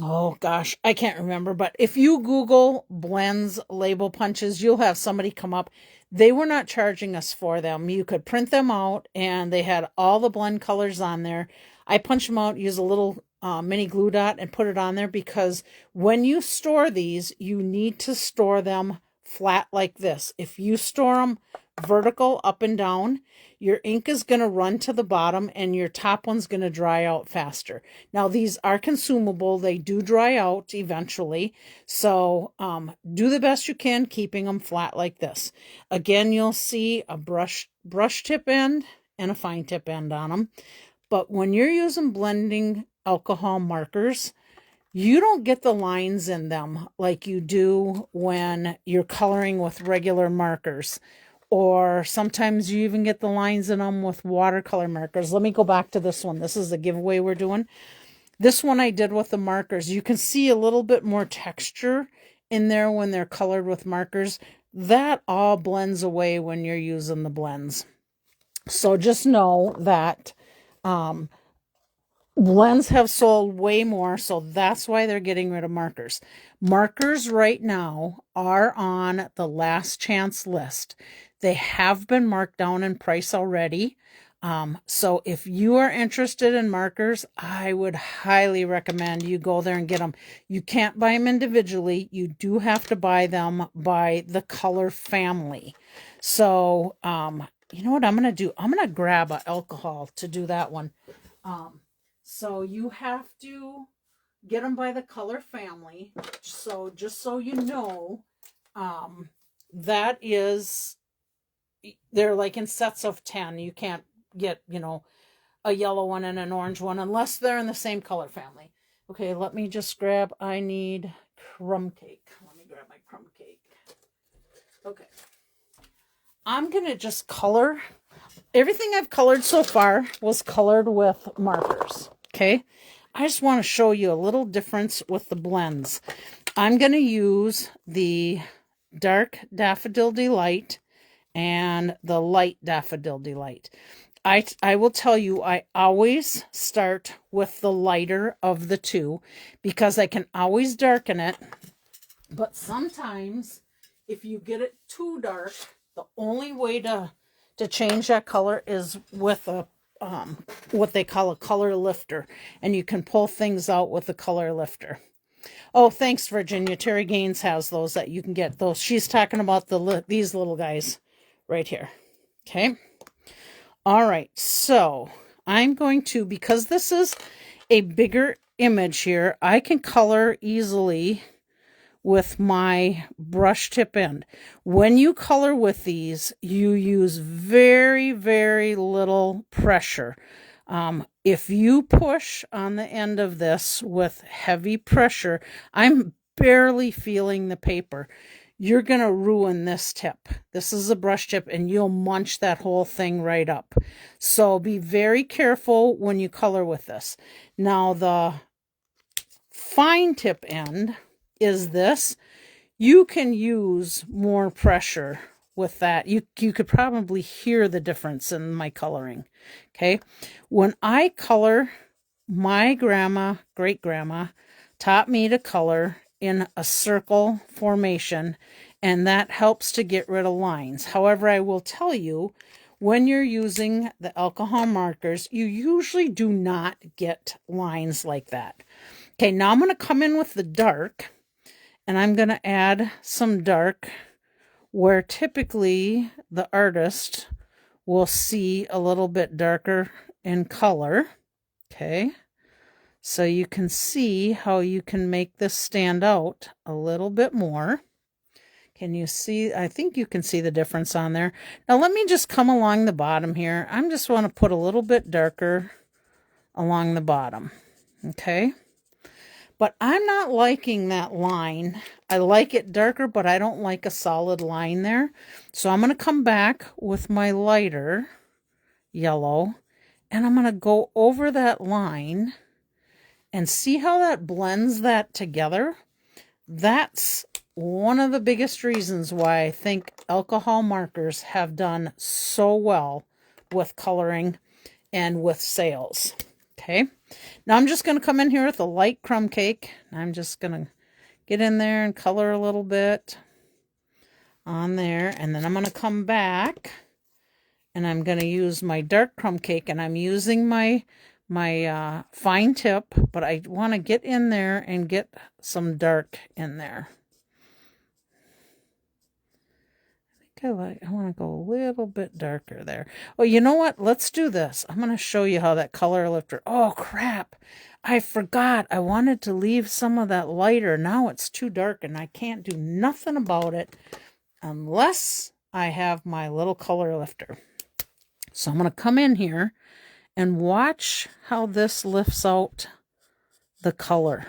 oh gosh, I can't remember, but if you Google blends label punches, you'll have somebody come up. They were not charging us for them. You could print them out, and they had all the blend colors on there. I punched them out, use a little mini glue dot, and put it on there, because when you store these, you need to store them flat like this. If you store them vertical up and down, your ink is going to run to the bottom and your top one's going to dry out faster. Now, these are consumable. They do dry out eventually. So do the best you can keeping them flat like this. Again, you'll see a brush tip end and a fine tip end on them. But when you're using blending alcohol markers, you don't get the lines in them like you do when you're coloring with regular markers. Or sometimes you even get the lines in them with watercolor markers. Let me go back to this one. This is the giveaway we're doing. This one I did with the markers. You can see a little bit more texture in there when they're colored with markers. That all blends away when you're using the blends. So just know that blends have sold way more, so that's why they're getting rid of markers. Markers right now are on the last chance list. They have been marked down in price already. So if you are interested in markers, I would highly recommend you go there and get them. You can't buy them individually. You do have to buy them by the color family. So, you know what I'm going to do? I'm going to grab an alcohol to do that one. So you have to get them by the color family. So just so you know, that is, they're like in sets of 10. You can't get, you know, a yellow one and an orange one unless they're in the same color family. Okay, let me just grab, I need crumb cake. Let me grab my crumb cake. Okay. I'm going to just color. Everything I've colored so far was colored with markers. Okay. I just want to show you a little difference with the blends. I'm going to use the dark Daffodil Delight and the light Daffodil Delight. I will tell you, I always start with the lighter of the two because I can always darken it. But sometimes if you get it too dark, the only way to change that color is with a what they call a color lifter, and you can pull things out with a color lifter. Oh, thanks, Virginia. Terry Gaines has those that you can get those. She's talking about these little guys right here. Okay. All right. So I'm going to, because this is a bigger image here, I can color easily with my brush tip end. When you color with these, you use very, very little pressure. If you push on the end of this with heavy pressure, I'm barely feeling the paper. You're going to ruin this tip. This is a brush tip and you'll munch that whole thing right up. So be very careful when you color with this. Now the fine tip end is this. You can use more pressure with that. You could probably hear the difference in my coloring. Okay. When I color, my grandma, great grandma, taught me to color in a circle formation, and that helps to get rid of lines. However, I will tell you, when you're using the alcohol markers, you usually do not get lines like that. Okay, now I'm going to come in with the dark, and I'm going to add some dark where typically the artist will see a little bit darker in color. Okay, so you can see how you can make this stand out a little bit more. Can you see? I think you can see the difference on there. Now let me just come along the bottom here. I just want to put a little bit darker along the bottom. Okay. But I'm not liking that line. I like it darker, but I don't like a solid line there. So I'm going to come back with my lighter yellow, and I'm going to go over that line and see how that blends that together. That's one of the biggest reasons why I think alcohol markers have done so well with coloring and with sales. Okay. Now I'm just going to come in here with a light crumb cake. I'm just going to get in there and color a little bit on there. And then I'm going to come back and I'm going to use my dark crumb cake, and I'm using my fine tip, but I want to get in there and get some dark in there. I want to go a little bit darker there. Oh, you know what? Let's do this. I'm going to show you how that color lifter. Oh, crap. I forgot. I wanted to leave some of that lighter. Now it's too dark and I can't do nothing about it unless I have my little color lifter. So I'm going to come in here and watch how this lifts out the color.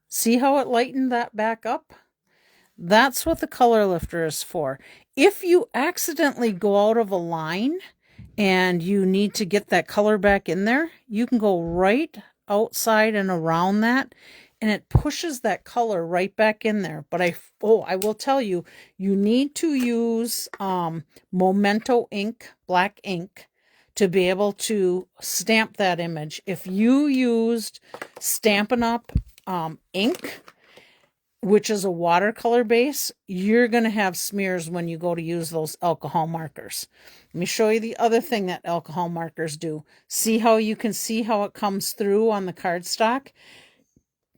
See how it lightened that back up? That's what the color lifter is for. If you accidentally go out of a line and you need to get that color back in there, you can go right outside and around that, and it pushes that color right back in there. But I will tell you, you need to use Memento ink, black ink, to be able to stamp that image. If you used Stampin' Up ink, which is a watercolor base, you're going to have smears when you go to use those alcohol markers. Let me show you the other thing that alcohol markers do. See how you can see how it comes through on the cardstock?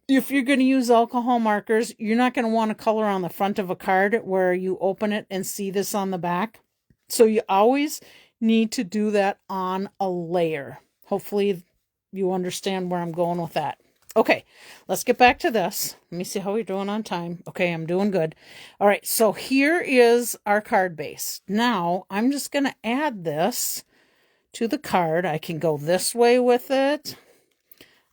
If you're going to use alcohol markers, you're not going to want to color on the front of a card where you open it and see this on the back. So you always need to do that on a layer. Hopefully you understand where I'm going with that. Okay, let's get back to this. Let me see how we're doing on time. Okay, I'm doing good. All right, so here is our card base. Now, I'm just going to add this to the card. I can go this way with it.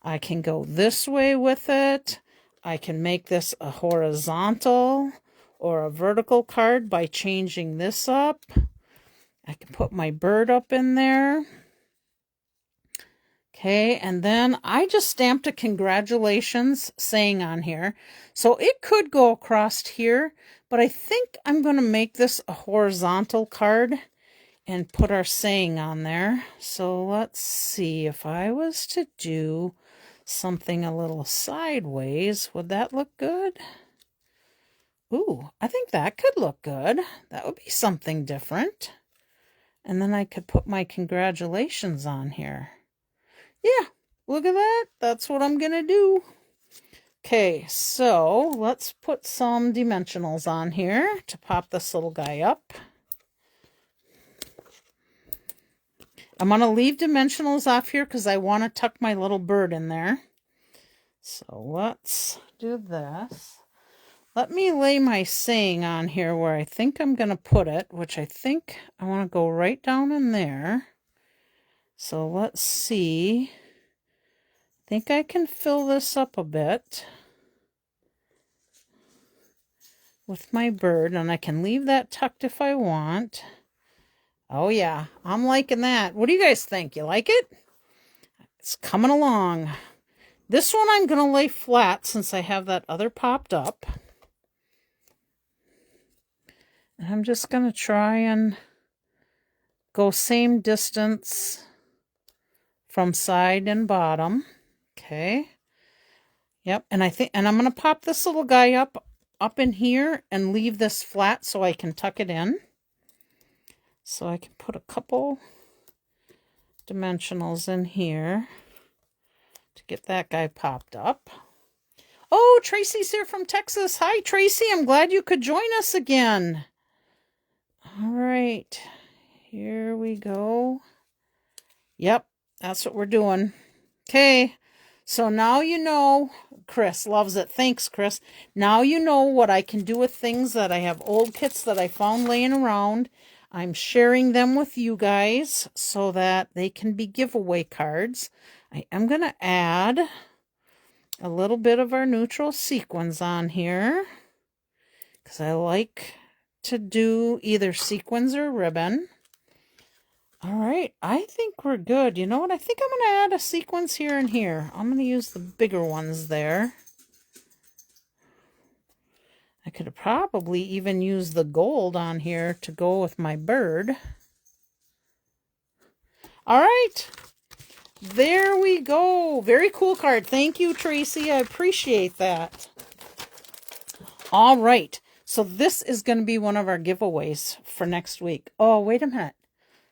I can go this way with it. I can make this a horizontal or a vertical card by changing this up. I can put my bird up in there. Okay, and then I just stamped a congratulations saying on here. So it could go across here, but I think I'm going to make this a horizontal card and put our saying on there. So let's see, if I was to do something a little sideways, would that look good? Ooh, I think that could look good. That would be something different. And then I could put my congratulations on here. Yeah, look at that. That's what I'm going to do. Okay, so let's put some dimensionals on here to pop this little guy up. I'm going to leave dimensionals off here because I want to tuck my little bird in there. So let's do this. Let me lay my saying on here where I think I'm going to put it, which I think I want to go right down in there. So let's see. I think I can fill this up a bit with my bird, and I can leave that tucked if I want. Oh yeah, I'm liking that. What do you guys think? You like it? It's coming along. This one I'm going to lay flat since I have that other popped up. And I'm just going to try and go same distance from side and bottom. Okay. Yep, and I'm going to pop this little guy up in here and leave this flat so I can tuck it in. So I can put a couple dimensionals in here to get that guy popped up. Oh, Tracy's here from Texas. Hi, Tracy. I'm glad you could join us again. All right, here we go. Yep, that's what we're doing. Okay, so now you know. Chris loves it. Thanks, Chris. Now you know what I can do with things that I have old kits that I found laying around. I'm sharing them with you guys so that they can be giveaway cards. I am going to add a little bit of our neutral sequins on here because I like to do either sequins or ribbon. All right, I think we're good. You know what? I think I'm going to add a sequence here and here. I'm going to use the bigger ones there. I could probably even use the gold on here to go with my bird. All right, there we go. Very cool card. Thank you, Tracy. I appreciate that. All right, so this is going to be one of our giveaways for next week. Oh, wait a minute.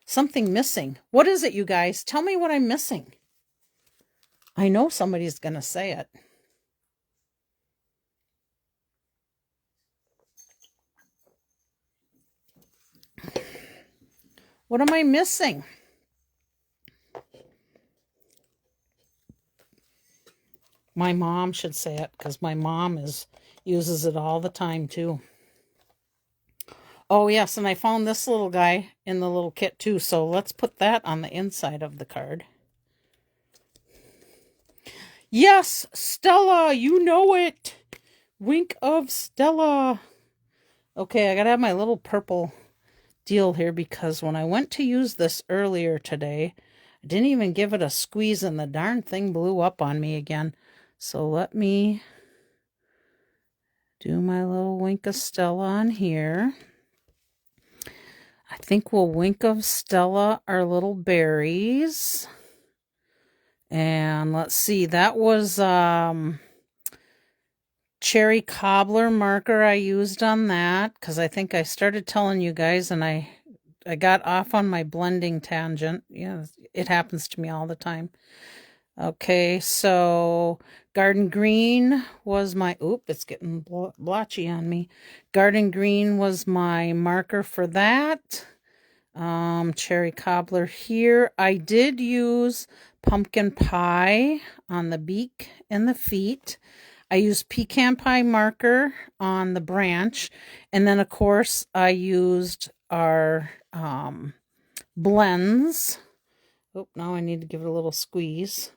Something missing. What is it, you guys? Tell me what I'm missing. I know somebody's going to say it. What am I missing? My mom should say it because my mom uses it all the time too. Oh yes, and I found this little guy in the little kit too, so let's put that on the inside of the card. Yes, Stella, you know it. Wink of Stella. Okay, I gotta have my little purple deal here because when I went to use this earlier today, I didn't even give it a squeeze and the darn thing blew up on me again. So let me do my little Wink of Stella on here. I think we'll Wink of Stella our little berries. And let's see, that was cherry cobbler marker I used on that because I think I started telling you guys and I got off on my blending tangent. Yeah, it happens to me all the time. Okay, so Garden Green was my, it's getting blotchy on me. Garden Green was my marker for that. Cherry cobbler here. I did use pumpkin pie on the beak and the feet. I used pecan pie marker on the branch. And then, of course, I used our blends. Oh, now I need to give it a little squeeze.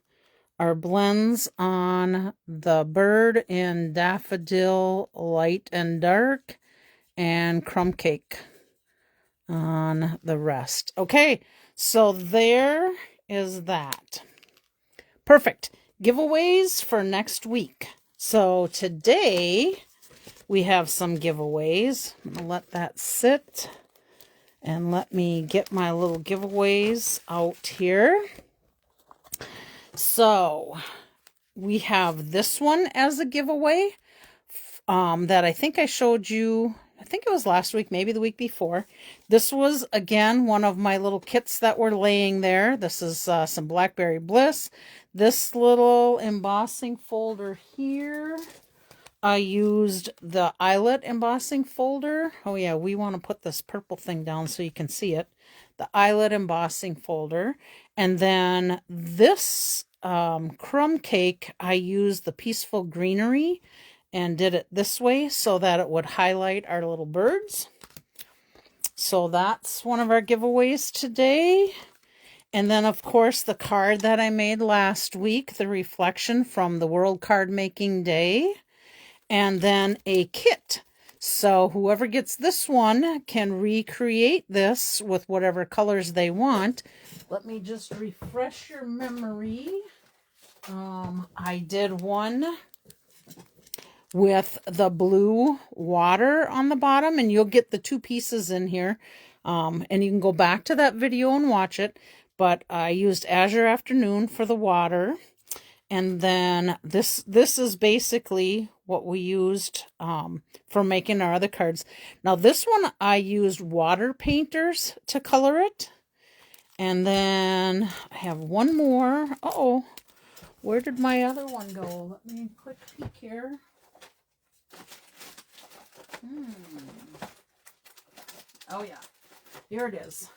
Our blends on the bird in daffodil, light and dark, and crumb cake on the rest. Okay, so there is that. Perfect. Giveaways for next week. So today we have some giveaways. I'm going to let that sit and let me get my little giveaways out here. So we have this one as a giveaway that I think I showed you. I think it was last week, maybe the week before. This was, again, one of my little kits that were laying there. This is some Blackberry Bliss. This little embossing folder here. I used the eyelet embossing folder. Oh yeah, we want to put this purple thing down so you can see it. The eyelet embossing folder. And then this crumb cake, I used the Peaceful Greenery and did it this way so that it would highlight our little birds. So that's one of our giveaways today. And then, of course, the card that I made last week, the reflection from the World Card Making Day. And then a kit. So whoever gets this one can recreate this with whatever colors they want. Let me just refresh your memory. I did one with the blue water on the bottom, and you'll get the two pieces in here. And you can go back to that video and watch it. But I used Azure Afternoon for the water. And then this is basically what we used for making our other cards. Now this one I used water painters to color it. And then I have one more. Uh-oh, where did my other one go? Let me quick peek here. Oh yeah, here it is.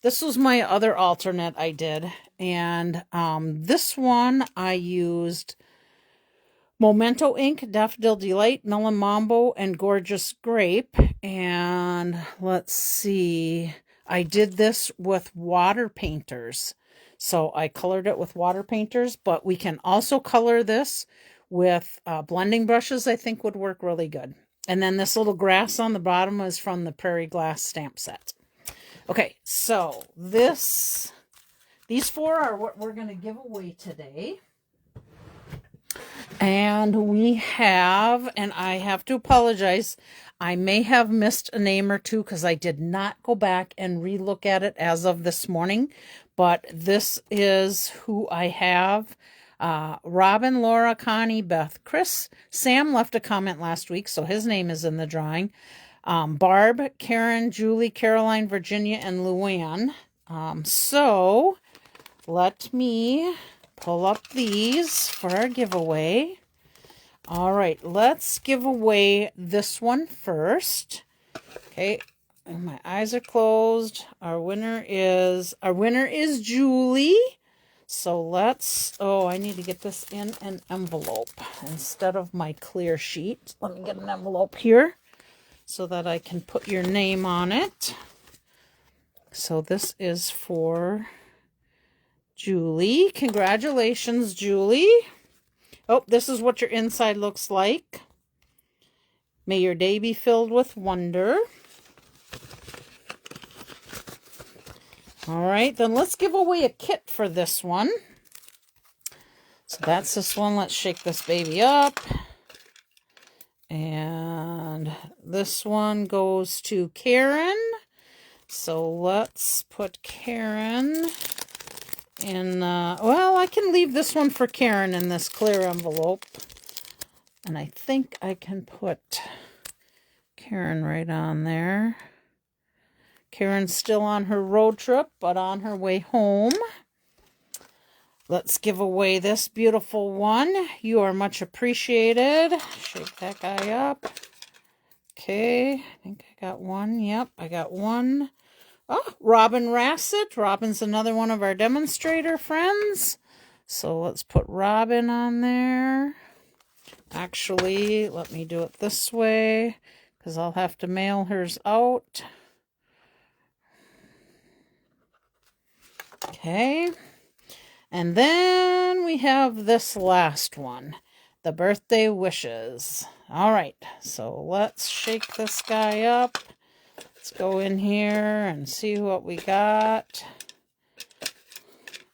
This was my other alternate I did. And this one I used Memento Ink, Daffodil Delight, Melon Mambo, and Gorgeous Grape. And let's see, I did this with water painters. So I colored it with water painters, but we can also color this with blending brushes. I think would work really good. And then this little grass on the bottom is from the Prairie Glass stamp set. Okay, so these four are what we're going to give away today. And we have, and I have to apologize, I may have missed a name or two because I did not go back and relook at it as of this morning. But this is who I have. Robin, Laura, Connie, Beth, Chris. Sam left a comment last week, so his name is in the drawing. Barb, Karen, Julie, Caroline, Virginia, and Luann. So let me pull up these for our giveaway. All right, let's give away this one first. Okay, and my eyes are closed. Our winner is Julie. So let's, oh, I need to get this in an envelope instead of my clear sheet. Let me get an envelope here so that I can put your name on it. So this is for Julie. Congratulations, Julie. Oh, this is what your inside looks like. May your day be filled with wonder. All right, then let's give away a kit for this one. So that's this one. Let's shake this baby up. And this one goes to Karen. So let's put Karen in, well, I can leave this one for Karen in this clear envelope. And I think I can put Karen right on there. Karen's still on her road trip, but on her way home. Let's give away this beautiful one. You are much appreciated. Shake that guy up. Okay, I think I got one. Yep, I got one. Oh, Robin Rassett. Robin's another one of our demonstrator friends. So let's put Robin on there. Actually, let me do it this way because I'll have to mail hers out. Okay, and then we have this last one, the birthday wishes. All right, so let's shake this guy up. Let's go in here and see what we got.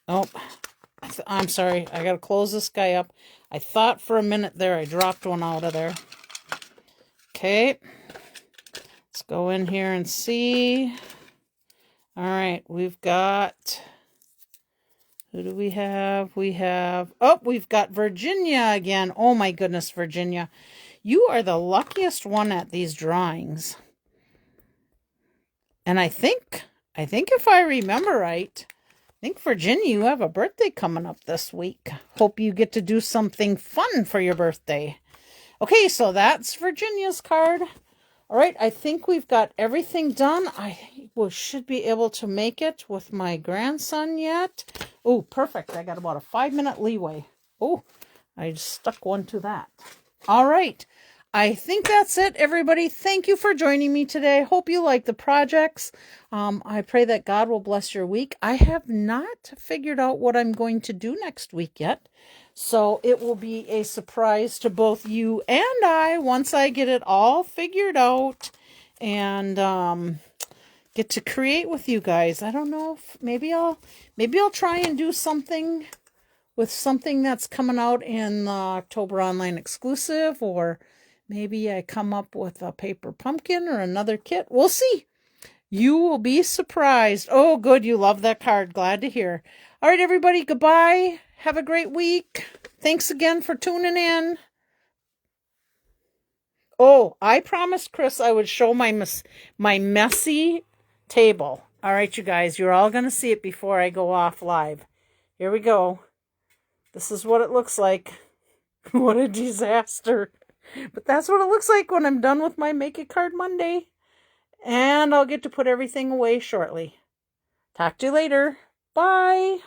Oh, I'm sorry, I gotta close this guy up. I thought for a minute there I dropped one out of there. Okay, let's go in here and see. All right, we've got... Who do we have? Oh, we've got Virginia again. Oh my goodness, Virginia. You are the luckiest one at these drawings. And I think if I remember right, I think Virginia, you have a birthday coming up this week. Hope you get to do something fun for your birthday. Okay, so that's Virginia's card. All right, I think we've got everything done. I should be able to make it with my grandson yet. Oh, perfect. I got about a 5-minute leeway. Oh, I just stuck one to that. All right. I think that's it, everybody. Thank you for joining me today. Hope you like the projects. I pray that God will bless your week. I have not figured out what I'm going to do next week yet. So it will be a surprise to both you and I once I get it all figured out and get to create with you guys. I don't know if maybe I'll try and do something with something that's coming out in the October online exclusive, or maybe I come up with a paper pumpkin or another kit. We'll see. You will be surprised. Oh, good. You love that card. Glad to hear. All right, everybody. Goodbye. Have a great week. Thanks again for tuning in. Oh, I promised Chris I would show my messy table. All right, you guys. You're all going to see it before I go off live. Here we go. This is what it looks like. What a disaster. But that's what it looks like when I'm done with my Make It Card Monday. And I'll get to put everything away shortly. Talk to you later. Bye.